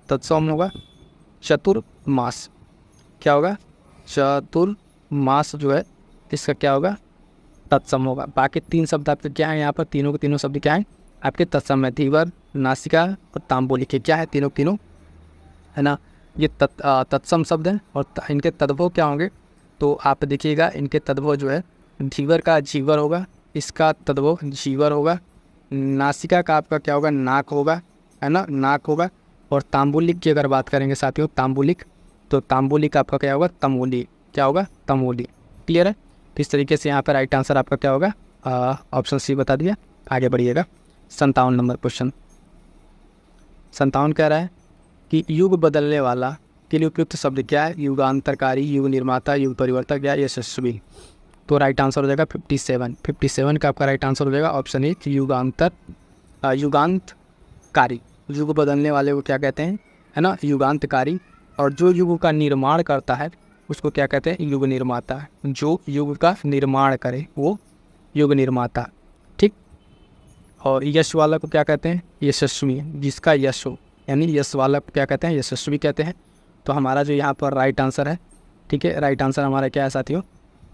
तत्सम होगा चतुर्मास। क्या होगा? चतुर्मास जो है इसका क्या होगा? तत्सम होगा। बाकी 3 शब्द आपके क्या है यहाँ पर? तीनों के तीनों शब्द क्या हैं आपके? तत्सम है। धीवर, नासिका और ताम्बूलिक क्या है? तीनों है ना, ये तत्सम शब्द हैं। और इनके तद्भव क्या होंगे? तो आप देखिएगा, इनके तद्भव जो है धीवर का जीवर होगा, इसका तद्भव जीवर होगा। नासिका का आपका क्या होगा? नाक होगा, है ना, नाक होगा। और ताम्बूलिक की अगर बात करेंगे साथियों, ताम्बूलिक तो तांबोली का आपका क्या होगा, तमोली। क्या होगा, तमोली। क्लियर है। तो इस तरीके से यहाँ पर राइट आंसर आपका क्या होगा, ऑप्शन सी बता दिया। आगे बढ़िएगा 57 नंबर क्वेश्चन। 57 कह रहा है कि युग बदलने वाला के लिए उपयुक्त शब्द क्या है, युगांतरकारी, युग निर्माता, युग परिवर्तक या यशस्वी। तो राइट आंसर हो जाएगा 57। 57 का आपका राइट आंसर हो जाएगा ऑप्शन ए, युगांतकारी। युग बदलने वाले को क्या कहते हैं, है ना, युगांतकारी। और जो युग का निर्माण करता है उसको क्या कहते हैं, युग निर्माता। जो युग का निर्माण करे वो युग निर्माता। ठीक। और यश वाला को क्या कहते हैं, यशस्वी। जिसका यश हो, यानी यश वाला को क्या कहते हैं, यशस्वी कहते हैं। तो हमारा जो यहाँ पर राइट आंसर है, ठीक है, राइट आंसर हमारा क्या है साथियों,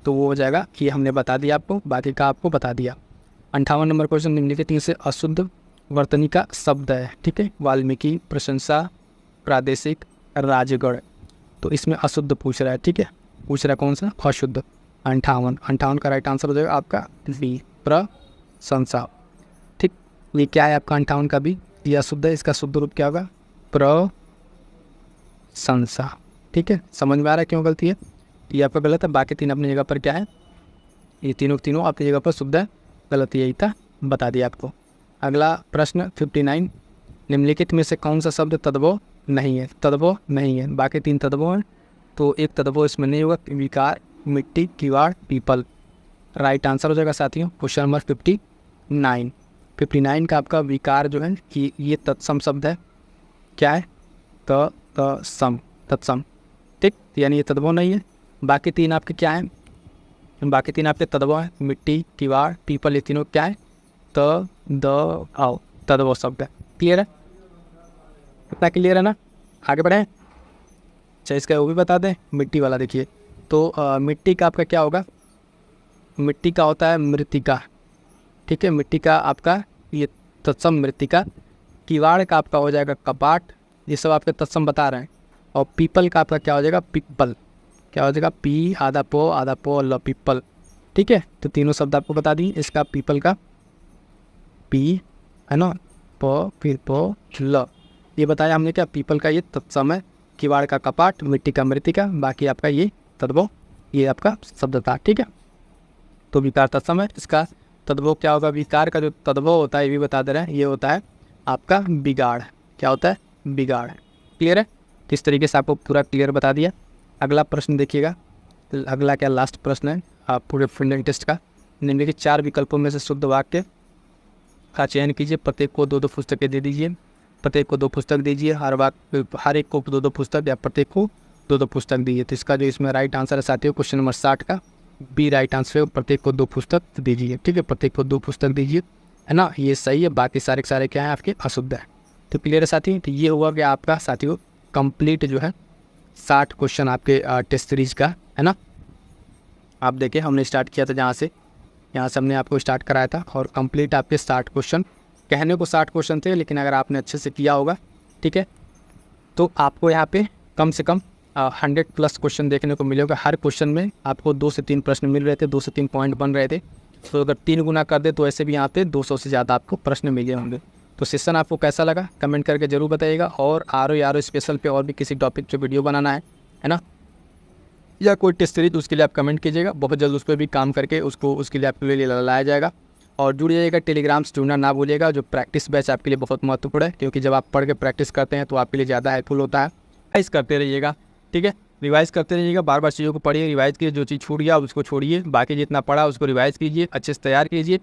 तो वो हो जाएगा कि हमने बता दिया आपको, बाकी का आपको बता दिया। 58 नंबर क्वेश्चन, निम्नलिखित से अशुद्ध वर्तनी का शब्द है। ठीक है, वाल्मीकि, प्रशंसा, प्रादेशिक, राजगढ़। तो इसमें अशुद्ध पूछ रहा है। ठीक है, पूछ रहा है कौन सा, अशुद्ध। 58 का राइट आंसर हो जाएगा आपका बी, प्रशंसा। ठीक, ये क्या है आपका 58 का बी, ये अशुद्ध है, इसका शुद्ध रूप क्या होगा, प्रशंसा। ठीक है, समझ में आ रहा है क्यों गलती है, ये आपका गलत है। बाकी तीन अपनी जगह पर क्या है, ये तीनों अपनी जगह पर शुद्ध है, गलत यही था, बता दिया आपको। अगला प्रश्न 59, निम्नलिखित में से कौन सा शब्द तद्भव नहीं है, तद्भव नहीं है, बाकी तीन तद्भव हैं, तो एक तद्भव इसमें नहीं होगा, विकार, मिट्टी, किवाड़, पीपल। राइट आंसर हो जाएगा साथियों क्वेश्चन नंबर 59। 59 का आपका विकार जो है कि ये तत्सम शब्द है। क्या है, तत्सम, तत्सम। ठीक, यानी ये तद्भव नहीं है। बाकी तीन आपके क्या हैं, बाकी तीन आपके तद्भव हैं, मिट्टी, किवाड़, पीपल, ये तीनों क्या है, तद्भव शब्द है। क्लियर है, इतना क्लियर है ना, आगे बढ़ें। अच्छा, इसका वो भी बता दें, मिट्टी वाला देखिए। तो मिट्टी का आपका क्या होगा, मिट्टी का होता है मृत्तिका। ठीक है, मिट्टी का आपका ये तत्सम मृत्तिका। किवाड़ का आपका हो जाएगा कपाट, ये सब आपके तत्सम बता रहे हैं। और पीपल का आपका क्या हो जाएगा, पिप्पल। क्या हो जाएगा, पी आधा पो ल, पीपल। ठीक है, तो तीनों शब्द आपको बता दिए। इसका पीपल का पी है ना, प फिर पो ल, ये बताया हमने क्या, पीपल का ये तत्सम है, किवाड़ का कपाट, मिट्टी का मृत्तिका, बाकी आपका ये तद्भव, ये आपका शब्द था। ठीक है, तो विकार तत्सम है, इसका तद्भव क्या होगा, विकार का जो तद्भव होता है ये भी बता दे रहे हैं, ये होता है आपका बिगाड़। क्या होता है, बिगाड़। क्लियर है, किस तरीके से आपको पूरा क्लियर बता दिया। अगला प्रश्न देखिएगा, अगला क्या लास्ट प्रश्न है आप पूरे फंडिंग टेस्ट का। निम्नलिखित 4 विकल्पों में से शुद्ध वाक्य का चयन कीजिए, प्रत्येक को 2-2 पुस्तकें दे दीजिए, प्रत्येक को 2 पुस्तक दीजिए, हर एक को 2-2 पुस्तक या प्रत्येक को 2-2 पुस्तक दीजिए। तो इसका जो इसमें राइट आंसर है साथियों क्वेश्चन नंबर 60 का बी राइट आंसर है, प्रत्येक को 2 पुस्तक दीजिए। ठीक है, प्रत्येक को 2 पुस्तक दीजिए, है ना, ये सही है। बाकी सारे के सारे क्या है आपके अशुद्ध है। तो क्लियर है साथी, तो ये हुआ कि आपका साथियों कंप्लीट जो है 60 क्वेश्चन आपके टेस्ट सीरीज का, है ना। आप देखिए हमने स्टार्ट किया था यहाँ से हमने आपको स्टार्ट कराया था, और कंप्लीट आपके 60 क्वेश्चन, कहने को 60 क्वेश्चन थे, लेकिन अगर आपने अच्छे से किया होगा, ठीक है, तो आपको यहाँ पे कम से कम 100+ क्वेश्चन देखने को मिलेगा। हर क्वेश्चन में आपको 2 से 3 प्रश्न मिल रहे थे, 2 से 3 पॉइंट बन रहे थे। तो अगर 3 गुना कर दे तो ऐसे भी यहाँ पे 200 से ज़्यादा आपको प्रश्न मिले होंगे। तो सेशन आपको कैसा लगा कमेंट करके ज़रूर बताइएगा। और आर स्पेशल पे और भी किसी टॉपिक पे वीडियो बनाना है ना, या कोई टेस्ट सीरीज, उसके लिए आप कमेंट कीजिएगा, बहुत जल्द उस पर भी काम करके उसके लिए आपके लिए लाया जाएगा। और जुड़ जाइएगा, टेलीग्राम से जुड़ना ना भूलिएगा। जो प्रैक्टिस बैच आपके लिए बहुत महत्वपूर्ण है, क्योंकि जब आप पढ़ के प्रैक्टिस करते हैं तो आपके लिए ज़्यादा हेल्पफुल होता है। रिवाइज करते रहिएगा, ठीक है, रिवाइज करते रहिएगा, बार बार चीज़ों को पढ़िए, रिवाइज कीजिए, जो चीज़ छूट गया उसको छोड़िए, बाकी जितना पढ़ा उसको रिवाइज कीजिए, अच्छे से तैयार कीजिए।